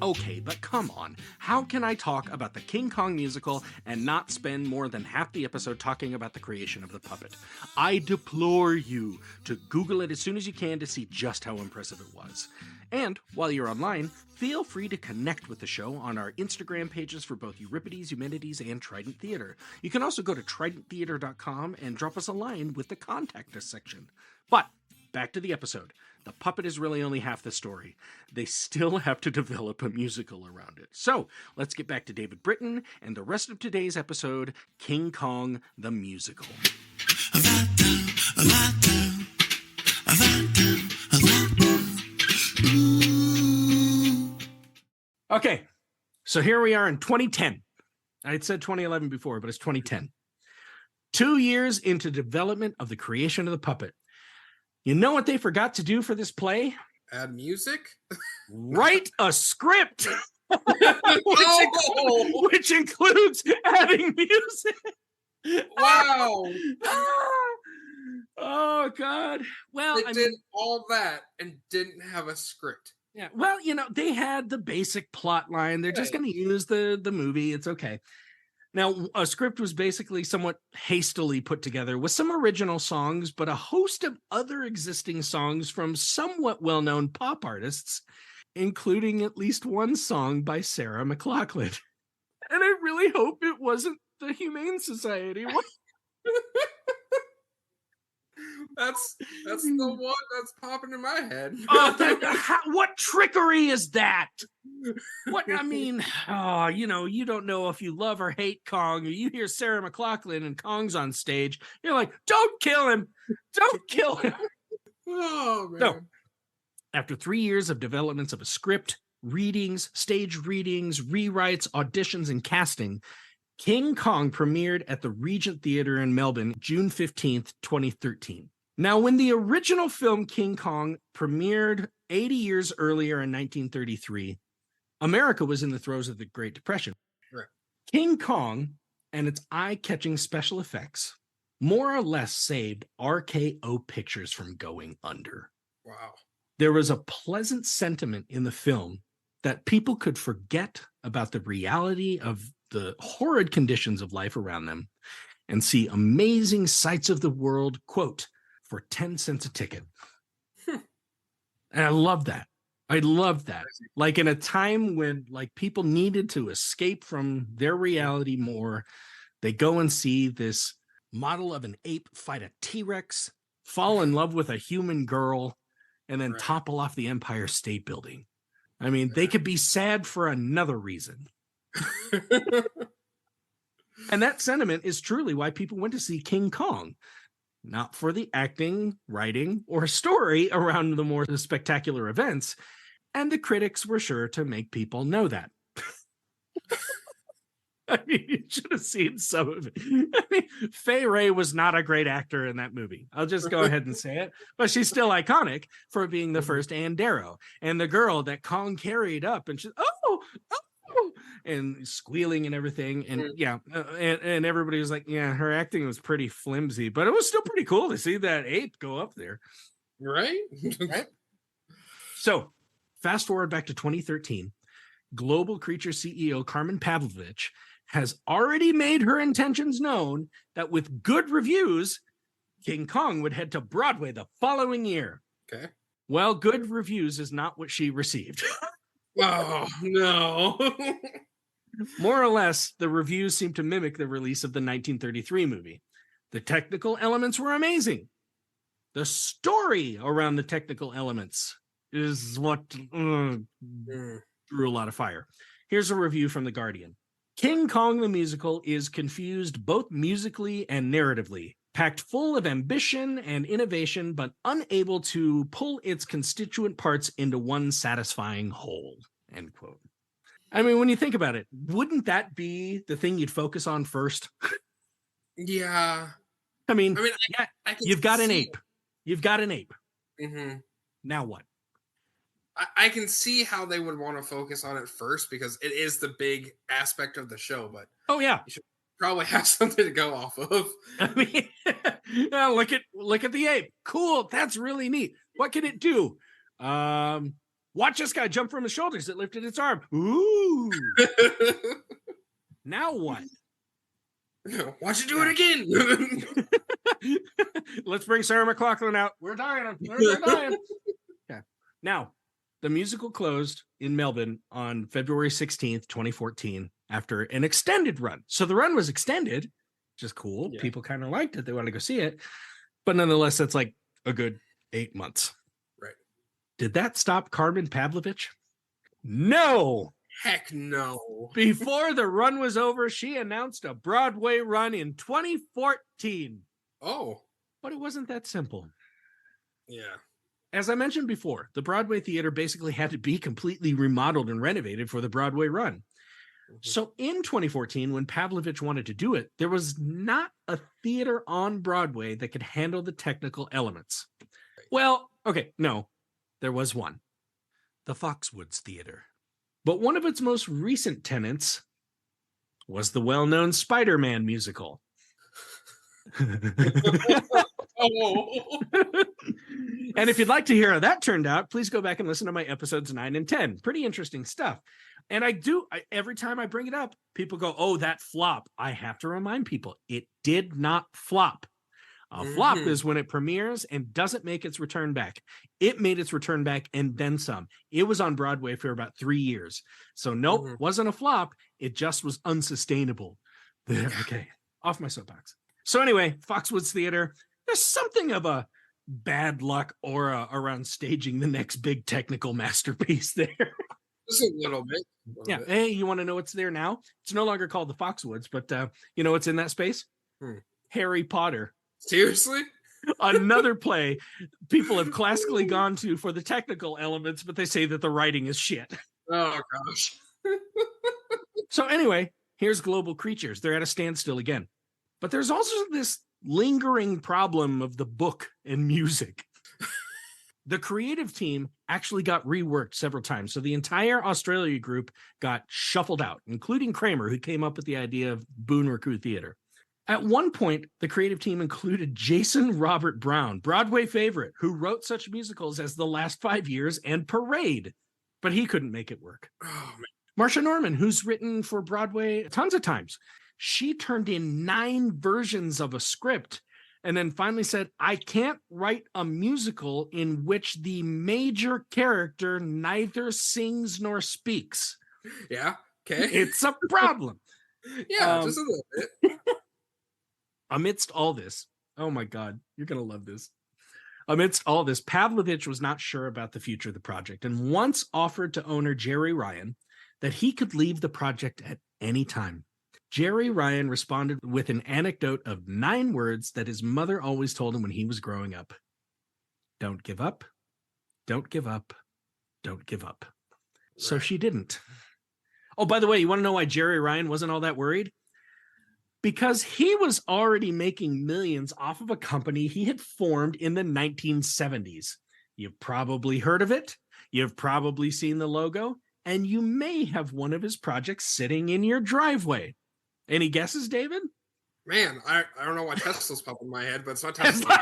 Okay, but come on. How can I talk about the King Kong musical and not spend more than half the episode talking about the creation of the puppet? I deplore you to Google it as soon as you can to see just how impressive it was. And while you're online, feel free to connect with the show on our Instagram pages for both Euripides, Eumenides, and Trident Theater. You can also go to tridenttheater.com and drop us a line with the Contact Us section. But back to the episode. The puppet is really only half the story. They still have to develop a musical around it. So let's get back to David Britton and the rest of today's episode, King Kong the Musical. Okay, so here we are in 2010. I had said 2011 before, but it's 2010. 2 years into development of the creation of the puppet. You know what they forgot to do for this play? Add music? Write a script! which includes adding music. Wow. Oh God. Well, They did all that and didn't have a script. yeah. Well, they had the basic plot line. They're just Right. going to use the movie. It's okay. Now, a script was basically somewhat hastily put together with some original songs, but a host of other existing songs from somewhat well-known pop artists, including at least one song by Sarah McLachlan. And I really hope it wasn't the Humane Society. That's the one that's popping in my head. What trickery is that? What I mean, you don't know if you love or hate Kong. Or you hear Sarah McLachlan and Kong's on stage, you're like, "Don't kill him! Don't kill him!" Oh man! So, after 3 years of developments of a script, readings, stage readings, rewrites, auditions, and casting, King Kong premiered at the Regent Theatre in Melbourne, June 15th, 2013. Now, when the original film King Kong premiered 80 years earlier in 1933, America was in the throes of the Great Depression. Right. King Kong and its eye-catching special effects more or less saved RKO Pictures from going under. Wow. There was a pleasant sentiment in the film that people could forget about the reality of the horrid conditions of life around them and see amazing sights of the world, quote, for 10 cents a ticket. And I love that. I love that. Like in a time when like people needed to escape from their reality more, they go and see this model of an ape fight a T-Rex, fall in love with a human girl, and then topple off the Empire State Building. I mean, they could be sad for another reason. And that sentiment is truly why people went to see King Kong. Not for the acting, writing, or story around the more spectacular events. And the critics were sure to make people know that. I mean, you should have seen some of it. I mean, Fay Wray was not a great actor in that movie. I'll just go ahead and say it. But she's still iconic for being the first Ann Darrow. And the girl that Kong carried up and she's, oh, and squealing and everything. And yeah, and everybody was like, yeah, her acting was pretty flimsy, but it was still pretty cool to see that ape go up there. Right? Right? So fast forward back to 2013, Global Creature CEO Carmen Pavlovich has already made her intentions known that with good reviews, King Kong would head to Broadway the following year. Okay. Well, good reviews is not what she received. Oh, no. More or less, the reviews seem to mimic the release of the 1933 movie. The technical elements were amazing. The story around the technical elements is what drew a lot of fire. Here's a review from The Guardian. King Kong the musical is confused both musically and narratively, packed full of ambition and innovation, but unable to pull its constituent parts into one satisfying whole, end quote. I mean, when you think about it, wouldn't that be the thing you'd focus on first? Yeah. I mean, you've got an ape. You've got an ape. Mm-hmm. Now what? I can see how they would want to focus on it first because it is the big aspect of the show, but oh yeah, you should probably have something to go off of. I mean, look at the ape. Cool, that's really neat. What can it do? Watch this guy jump from his shoulders. It lifted its arm. Ooh. Now what? Watch it do it again. Let's bring Sarah McLachlan out. We're dying. We're dying. Okay. Now, the musical closed in Melbourne on February 16th, 2014, after an extended run. So the run was extended, which is cool. Yeah. People kind of liked it. They want to go see it. But nonetheless, that's like a good 8 months. Right. Did that stop Carmen Pavlovich? No. Heck no. Before the run was over, she announced a Broadway run in 2014. Oh. But it wasn't that simple. Yeah. As I mentioned before, the Broadway theater basically had to be completely remodeled and renovated for the Broadway run. Mm-hmm. So in 2014, when Pavlovich wanted to do it, there was not a theater on Broadway that could handle the technical elements. Well, okay, no, there was one. The Foxwoods Theater. But one of its most recent tenants was the well-known Spider-Man musical. Oh. And if you'd like to hear how that turned out, please go back and listen to my episodes 9 and 10. Pretty interesting stuff. And every time I bring it up, people go, oh, that flop. I have to remind people, it did not flop. A flop is when it premieres and doesn't make its return back. It made its return back and then some. It was on Broadway for about 3 years. So nope, wasn't a flop. It just was unsustainable. Okay, off my soapbox. So anyway, Foxwoods Theater, there's something of a bad luck aura around staging the next big technical masterpiece there. Just a little bit. Yeah. Hey, you want to know what's there now? It's no longer called the Foxwoods, but you know what's in that space? Harry Potter. Seriously? Another play people have classically gone to for the technical elements, but they say that the writing is shit. Oh, gosh. So anyway, here's Global Creatures. They're at a standstill again. But there's also this lingering problem of the book and music. The creative team actually got reworked several times. So the entire Australia group got shuffled out, including Kramer, who came up with the idea of Boone Raccoon Theater. At one point, the creative team included Jason Robert Brown, Broadway favorite, who wrote such musicals as The Last 5 Years and Parade, but he couldn't make it work. Oh, man. Marcia Norman, who's written for Broadway tons of times, she turned in 9 versions of a script and then finally said, I can't write a musical in which the major character neither sings nor speaks. Yeah, okay. It's a problem. Yeah, just a little bit. Amidst all this, oh my God, you're going to love this. Amidst all this, Pavlovich was not sure about the future of the project and once offered to owner Jerry Ryan that he could leave the project at any time. Jerry Ryan responded with an anecdote of 9 words that his mother always told him when he was growing up. Don't give up. Don't give up. Don't give up. Right. So she didn't. Oh, by the way, you want to know why Jerry Ryan wasn't all that worried? Because he was already making millions off of a company he had formed in the 1970s. You've probably heard of it. You've probably seen the logo, and you may have one of his projects sitting in your driveway. Any guesses, David? Man, I don't know why Tesla's popping in my head, but it's not Tesla.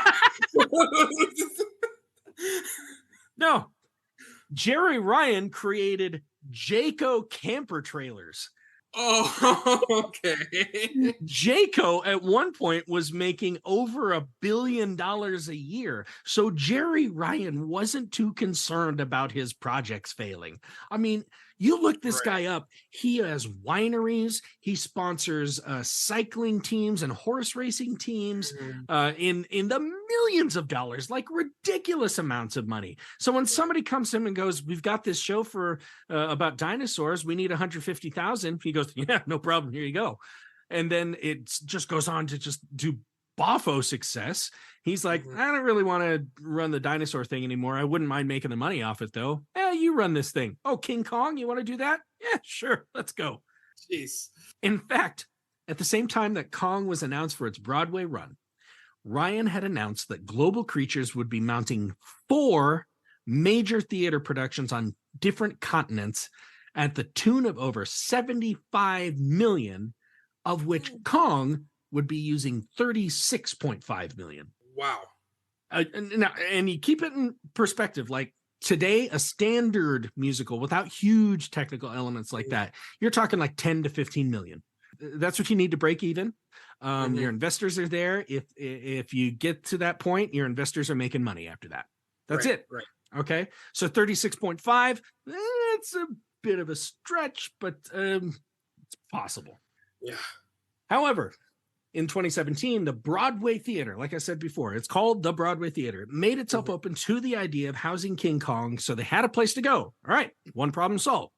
No. Jerry Ryan created Jayco camper trailers. Oh, okay. Jayco at one point was making over $1 billion a year. So Jerry Ryan wasn't too concerned about his projects failing. I mean, you look this guy up. He has wineries. He sponsors cycling teams and horse racing teams in the millions of dollars, like ridiculous amounts of money. So when somebody comes to him and goes, we've got this show for about dinosaurs, we need 150,000. He goes, yeah, no problem. Here you go. And then it just goes on to just do boffo success. He's like, I don't really want to run the dinosaur thing anymore. I wouldn't mind making the money off it, though. You run this thing. Oh, King Kong, you want to do that? Yeah, sure. Let's go. Jeez. In fact, at the same time that Kong was announced for its Broadway run, Ryan had announced that Global Creatures would be mounting 4 major theater productions on different continents at the tune of over $75 million, of which Kong would be using $36.5 million. Wow. And you keep it in perspective, like today, a standard musical without huge technical elements like that, you're talking like 10 to 15 million. That's what you need to break even. Your investors are there. If you get to that point, your investors are making money after that. That's it. Right. Okay. So 36.5, it's a bit of a stretch, but it's possible. Yeah. However, in 2017, the Broadway Theater, like I said before, it's called the Broadway Theater, made itself open to the idea of housing King Kong, so they had a place to go. All right, one problem solved.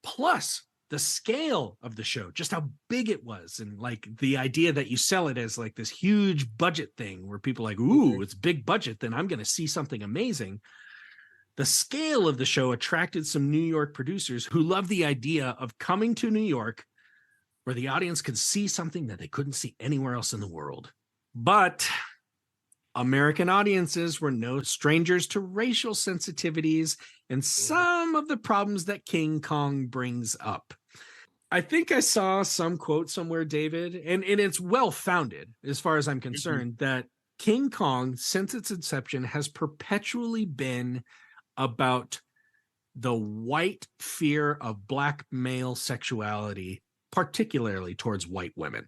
Plus, the scale of the show, just how big it was, and like the idea that you sell it as like this huge budget thing where people are like, ooh, it's big budget, then I'm going to see something amazing. The scale of the show attracted some New York producers who loved the idea of coming to New York where the audience could see something that they couldn't see anywhere else in the world. But American audiences were no strangers to racial sensitivities and some of the problems that King Kong brings up. I think I saw some quote somewhere, David, and it's well-founded as far as I'm concerned, that King Kong, since its inception, has perpetually been about the white fear of black male sexuality, particularly towards white women.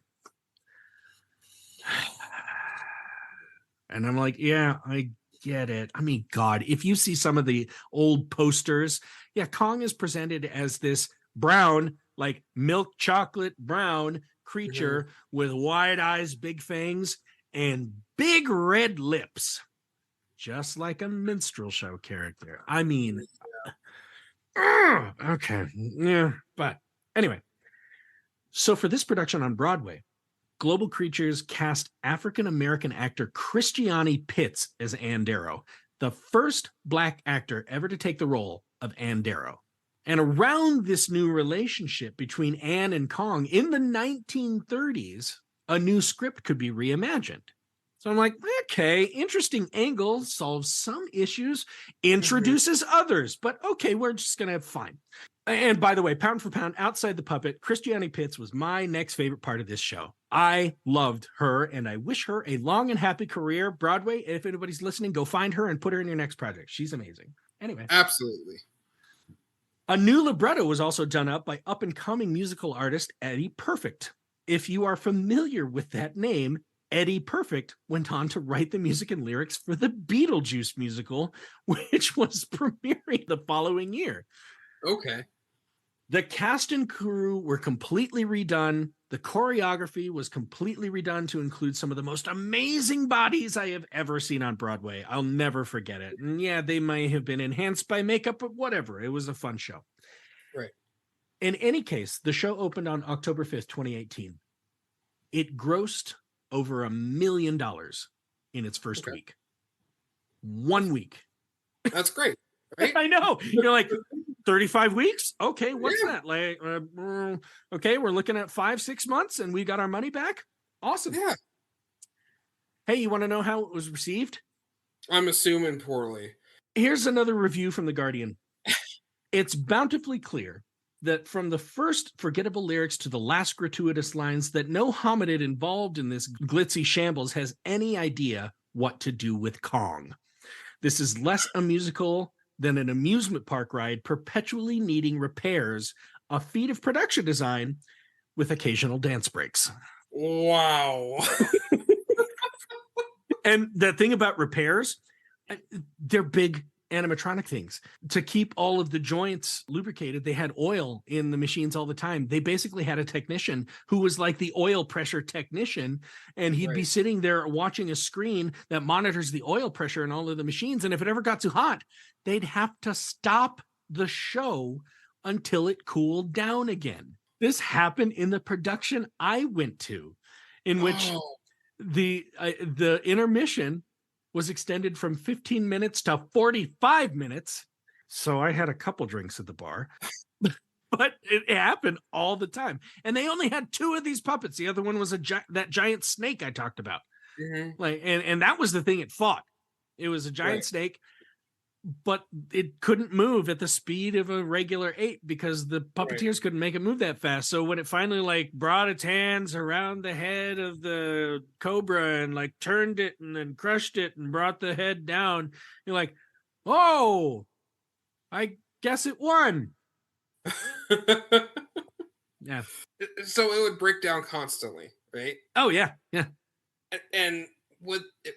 And I'm like, yeah, I get it. I mean, God, if you see some of the old posters, yeah, Kong is presented as this brown, like milk chocolate brown creature with wide eyes, big fangs, and big red lips, just like a minstrel show character. I mean, okay, yeah, but anyway. So for this production on Broadway, Global Creatures cast African-American actor Christiane Pitts as Ann Darrow, the first Black actor ever to take the role of Ann Darrow. And around this new relationship between Ann and Kong in the 1930s, a new script could be reimagined. So I'm like, okay, interesting angle, solves some issues, introduces others, but okay, we're just going to have fun. And by the way, pound for pound, outside the puppet, Christiane Pitts was my next favorite part of this show. I loved her, and I wish her a long and happy career. Broadway, if anybody's listening, go find her and put her in your next project. She's amazing. Anyway. Absolutely. A new libretto was also done up by up-and-coming musical artist Eddie Perfect. If you are familiar with that name, Eddie Perfect went on to write the music and lyrics for the Beetlejuice musical, which was premiering the following year. Okay. The cast and crew were completely redone. The choreography was completely redone to include some of the most amazing bodies I have ever seen on Broadway. I'll never forget it. And yeah, they may have been enhanced by makeup, but whatever. It was a fun show. Right. In any case, the show opened on October 5th, 2018. It grossed over $1 million in its first week. 1 week. That's great. Right? I know. You're like, 35 weeks? Okay, what's that? Like, okay, we're looking at 5-6 months and we got our money back? Awesome. Yeah. Hey, you want to know how it was received? I'm assuming poorly. Here's another review from The Guardian. It's bountifully clear that from the first forgettable lyrics to the last gratuitous lines that no hominid involved in this glitzy shambles has any idea what to do with Kong. This is less a musical than an amusement park ride perpetually needing repairs, a feat of production design with occasional dance breaks. Wow. And the thing about repairs, they're big animatronic things. To keep all of the joints lubricated, they had oil in the machines all the time. They basically had a technician who was like the oil pressure technician, and he'd be sitting there watching a screen that monitors the oil pressure in all of the machines. And if it ever got too hot, they'd have to stop the show until it cooled down again. This happened in the production I went to, in which the intermission was extended from 15 minutes to 45 minutes. So I had a couple drinks at the bar, but it happened all the time. And they only had 2 of these puppets. The other one was that giant snake I talked about. Like, and that was the thing it fought. It was a giant snake, but it couldn't move at the speed of a regular ape because the puppeteers couldn't make it move that fast. So when it finally like brought its hands around the head of the cobra and like turned it and then crushed it and brought the head down, you're like, oh, I guess it won. Yeah. So it would break down constantly, right? Oh yeah. Yeah. And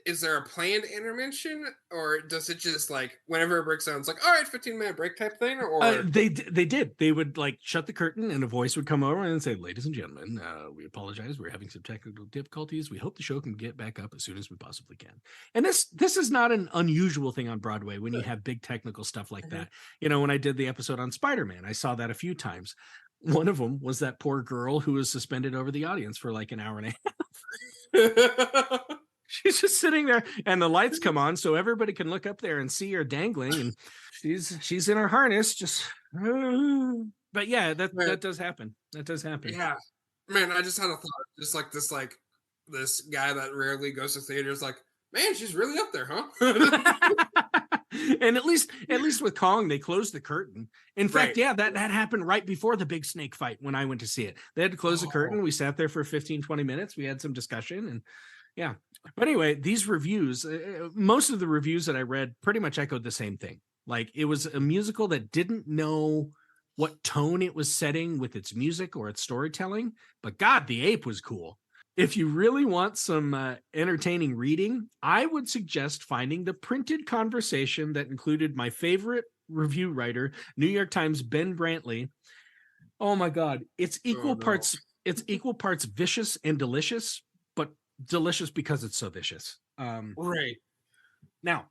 is there a planned intervention, or does it just like whenever it breaks down, it's like, all right, 15-minute break type thing? Or they did. They would like shut the curtain and a voice would come over and say, ladies and gentlemen, we apologize. We're having some technical difficulties. We hope the show can get back up as soon as we possibly can. And this is not an unusual thing on Broadway when you have big technical stuff like that. You know, when I did the episode on Spider-Man, I saw that a few times. One of them was that poor girl who was suspended over the audience for like an hour and a half. She's just sitting there and the lights come on so everybody can look up there and see her dangling, and she's in her harness just but yeah, that does happen. That does happen. Yeah. Man, I just had a thought, just like this guy that rarely goes to theaters, like, man, she's really up there, huh? And at least with Kong, they closed the curtain. In fact, yeah, that happened right before the big snake fight when I went to see it. They had to close the curtain. We sat there for 15-20 minutes. We had some discussion, and Yeah. But anyway, these reviews, most of the reviews that I read pretty much echoed the same thing. Like, it was a musical that didn't know what tone it was setting with its music or its storytelling, but God, the ape was cool. If you really want some entertaining reading, I would suggest finding the printed conversation that included my favorite review writer, New York Times Ben Brantley. Oh my God, it's equal parts. It's equal parts vicious and delicious, but delicious because it's so vicious. Right. Now,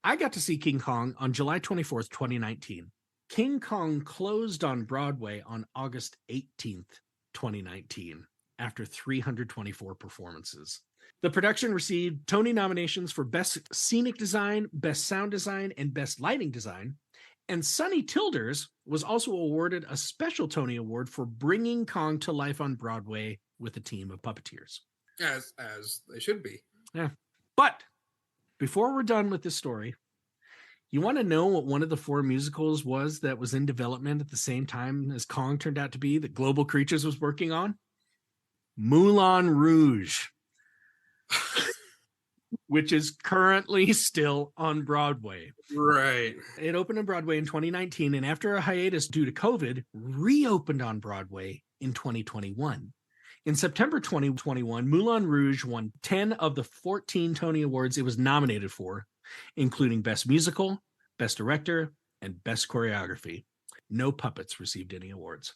I got to see King Kong on July 24th, 2019. King Kong closed on Broadway on August 18th, 2019, after 324 performances. The production received Tony nominations for Best Scenic Design, Best Sound Design, and Best Lighting Design. And Sonny Tilders was also awarded a special Tony Award for bringing Kong to life on Broadway with a team of puppeteers. As they should be. Yeah. But before we're done with this story, you want to know what one of the 4 musicals was that was in development at the same time as Kong turned out to be, that Global Creatures was working on? Moulin Rouge, which is currently still on Broadway. Right. It opened on Broadway in 2019, and after a hiatus due to COVID, reopened on Broadway in 2021. In September 2021, Moulin Rouge won 10 of the 14 Tony Awards it was nominated for, including Best Musical, Best Director, and Best Choreography. No puppets received any awards.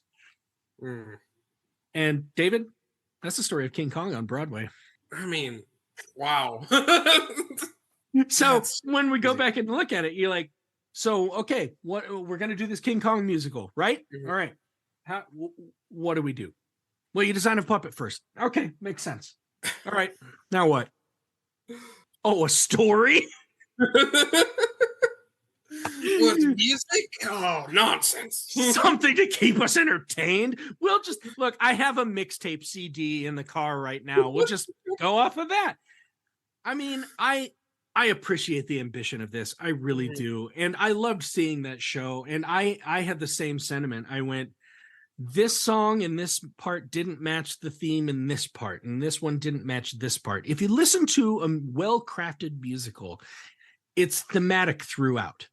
And David, that's the story of King Kong on Broadway. I mean, wow. So when we go back and look at it, you're like, so, okay, what we're going to do this King Kong musical, right? All right. What do we do? Well, you design a puppet first. Okay, makes sense. All right. Now what? Oh, a story? What's music? Oh, nonsense. Something to keep us entertained. We'll just look, I have a mixtape CD in the car right now. We'll just go off of that. I mean, I appreciate the ambition of this. I really do. And I loved seeing that show. And I had the same sentiment. I went, this song in this part didn't match the theme in this part, and this one didn't match this part. If you listen to a well-crafted musical, it's thematic throughout.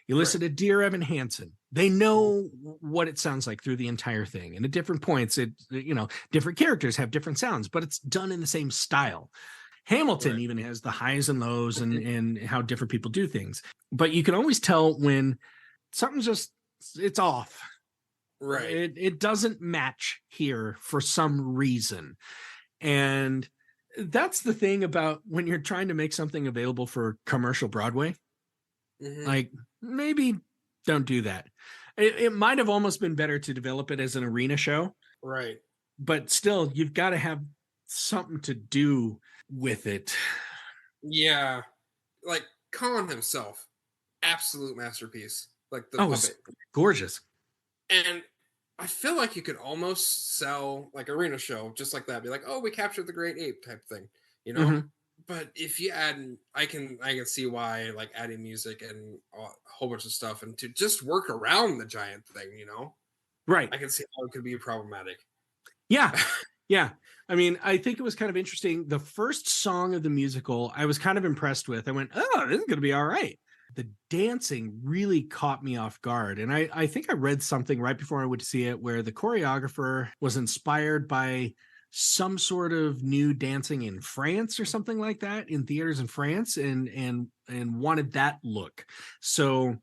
You listen to Dear Evan Hansen, they know what it sounds like through the entire thing. And at different points, different characters have different sounds, but it's done in the same style. Hamilton even has the highs and lows and how different people do things. But you can always tell when something's it's off. Right. It doesn't match here for some reason. And that's the thing about when you're trying to make something available for commercial Broadway. Like, maybe don't do that. It might have almost been better to develop it as an arena show. Right. But still, you've got to have something to do with it. Yeah. Like Khan himself, absolute masterpiece. Like the puppet. Gorgeous. And I feel like you could almost sell like arena show just like that. Be like, oh, we captured the great ape type thing, you know? But if you add, I can see why like adding music and a whole bunch of stuff and to just work around the giant thing, you know? Right. I can see how it could be problematic. Yeah. Yeah. I mean, I think it was kind of interesting. The first song of the musical, I was kind of impressed with. I went, oh, this is going to be all right. The dancing really caught me off guard. And I think I read something right before I went to see it where the choreographer was inspired by some sort of new dancing in France or something like that in theaters in France and wanted that look. So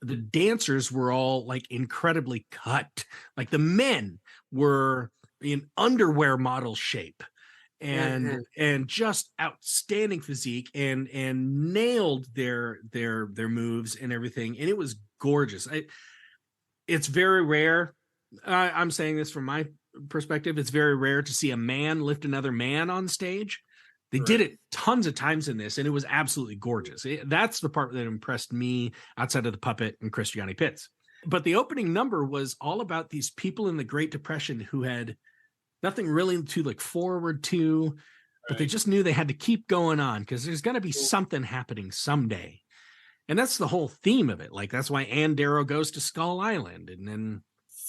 the dancers were all like incredibly cut. Like the men were in underwear model shape and just outstanding physique and nailed their moves and everything. And it was gorgeous. It's very rare. I'm saying this from my perspective. It's very rare to see a man lift another man on stage. They did it tons of times in this, and it was absolutely gorgeous. That's the part that impressed me outside of the puppet and Christiane Pitts. But the opening number was all about these people in the Great Depression who had nothing really to look forward to, but they just knew they had to keep going on because there's going to be something happening someday. And that's the whole theme of it. Like, that's why Ann Darrow goes to Skull Island and then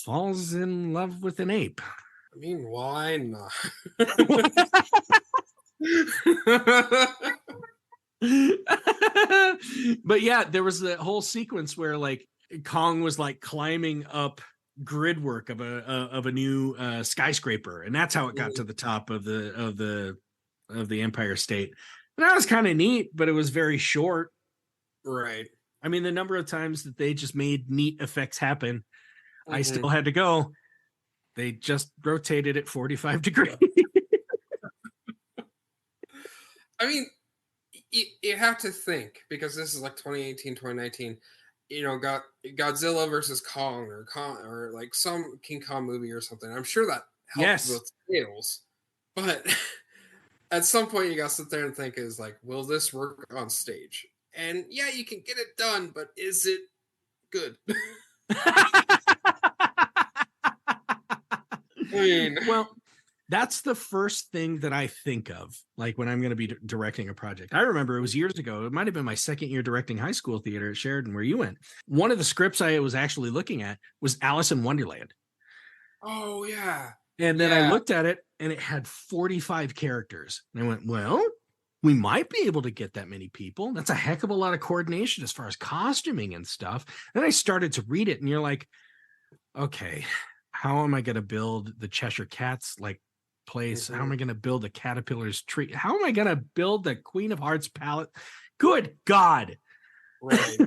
falls in love with an ape. I mean, why not? But yeah, there was the whole sequence where like Kong was like climbing up grid work of a new skyscraper, and that's how it got to the top of the Empire State. And that was kind of neat, but it was very short. Right. I mean, the number of times that they just made neat effects happen, I Mhm. still had to go. They just rotated it 45 degrees. I mean, you have to think, because this is like 2018, 2019. You know, got Godzilla versus Kong, or like some King Kong movie or something. I'm sure that helped Yes. with sales, but at some point you got to sit there and think, is like, will this work on stage? And yeah, you can get it done, but is it good? I mean, Well, that's the first thing that I think of, like when I'm going to be directing a project. I remember it was years ago. It might have been my second year directing high school theater at Sheridan, where you went. One of the scripts I was actually looking at was Alice in Wonderland. oh yeah, And then I yeah. looked at it and it had 45 characters. And I went, well, we might be able to get that many people. That's a heck of a lot of coordination as far as costuming and stuff. Then I started to read it and you're like, okay, how am I going to build the Cheshire Cat's like place? How am I going to build the caterpillar's tree? How am I going to build the Queen of Hearts palette? Good God. Right.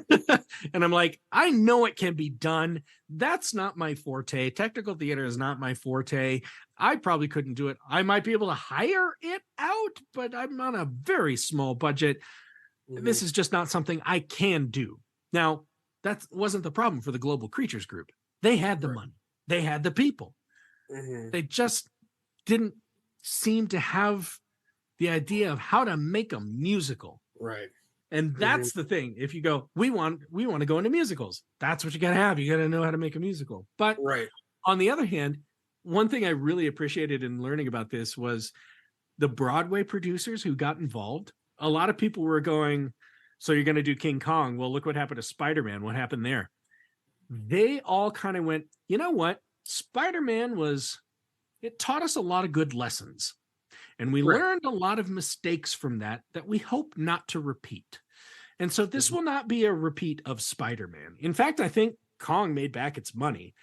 And I'm like, I know it can be done. That's not my forte. Technical theater is not my forte. I probably couldn't do it. I might be able to hire it out, but I'm on a very small budget. This is just not something I can do. Now, that wasn't the problem for the Global Creatures Group. They had the money. They had the people. They just didn't seem to have the idea of how to make a musical. Right. And that's the thing. If you go, we want to go into musicals. That's what you got to have. You got to know how to make a musical. But Right. on the other hand, one thing I really appreciated in learning about this was the Broadway producers who got involved. A lot of people were going, so you're going to do King Kong. Well, look what happened to Spider-Man. What happened there? They all kind of went, you know what? Spider-Man it taught us a lot of good lessons. And we learned a lot of mistakes from that we hope not to repeat. And so this will not be a repeat of Spider-Man. In fact, I think Kong made back its money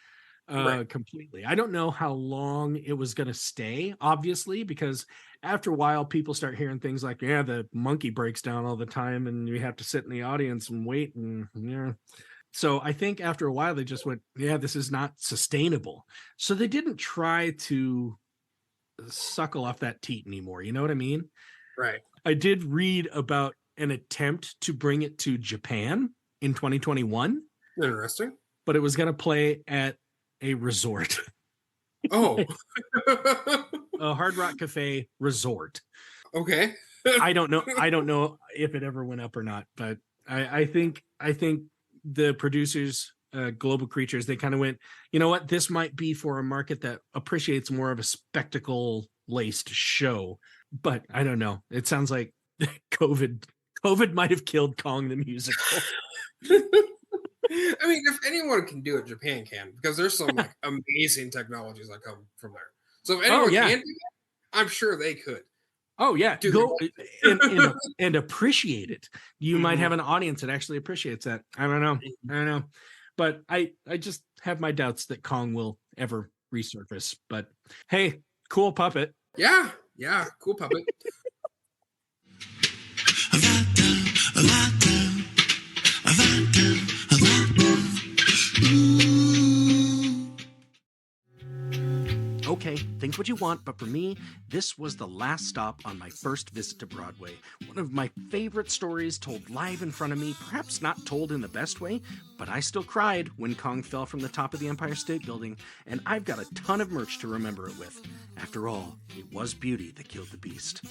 completely. I don't know how long it was going to stay, obviously, because after a while, people start hearing things like, yeah, the monkey breaks down all the time and you have to sit in the audience and wait. And yeah. So I think after a while, they just went, yeah, this is not sustainable. So they didn't try to suckle off that teat anymore. You know what I mean? Right. I did read about an attempt to bring it to Japan in 2021. Interesting. But it was going to play at a resort. Oh. A Hard Rock Cafe resort. Okay. I don't know if it ever went up or not, but I think the producers, Global Creatures, they kind of went, you know what, this might be for a market that appreciates more of a spectacle laced show. But I don't know. It sounds like COVID might have killed Kong the musical. I mean, if anyone can do it, Japan can, because there's some like amazing technologies that come from there. So if anyone can do it, I'm sure they could. Oh yeah, go and appreciate it. You might have an audience that actually appreciates that. I don't know, but I just have my doubts that Kong will ever resurface. But hey, cool puppet. Yeah, cool puppet. Okay, think what you want, but for me, this was the last stop on my first visit to Broadway. One of my favorite stories told live in front of me, perhaps not told in the best way, but I still cried when Kong fell from the top of the Empire State Building, and I've got a ton of merch to remember it with. After all, it was beauty that killed the beast.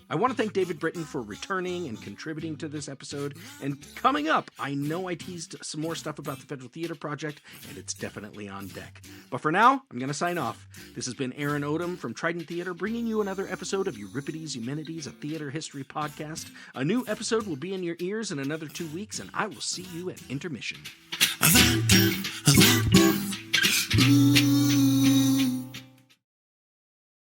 I want to thank David Britton for returning and contributing to this episode, and coming up, I know I teased some more stuff about the Federal Theater Project, and it's definitely on deck. But for now, I'm going to sign off. This has been Aaron Odom from Trident Theater, bringing you another episode of Euripides Eumenides, a theater history podcast. A new episode will be in your ears in another 2 weeks, and I will see you at intermission.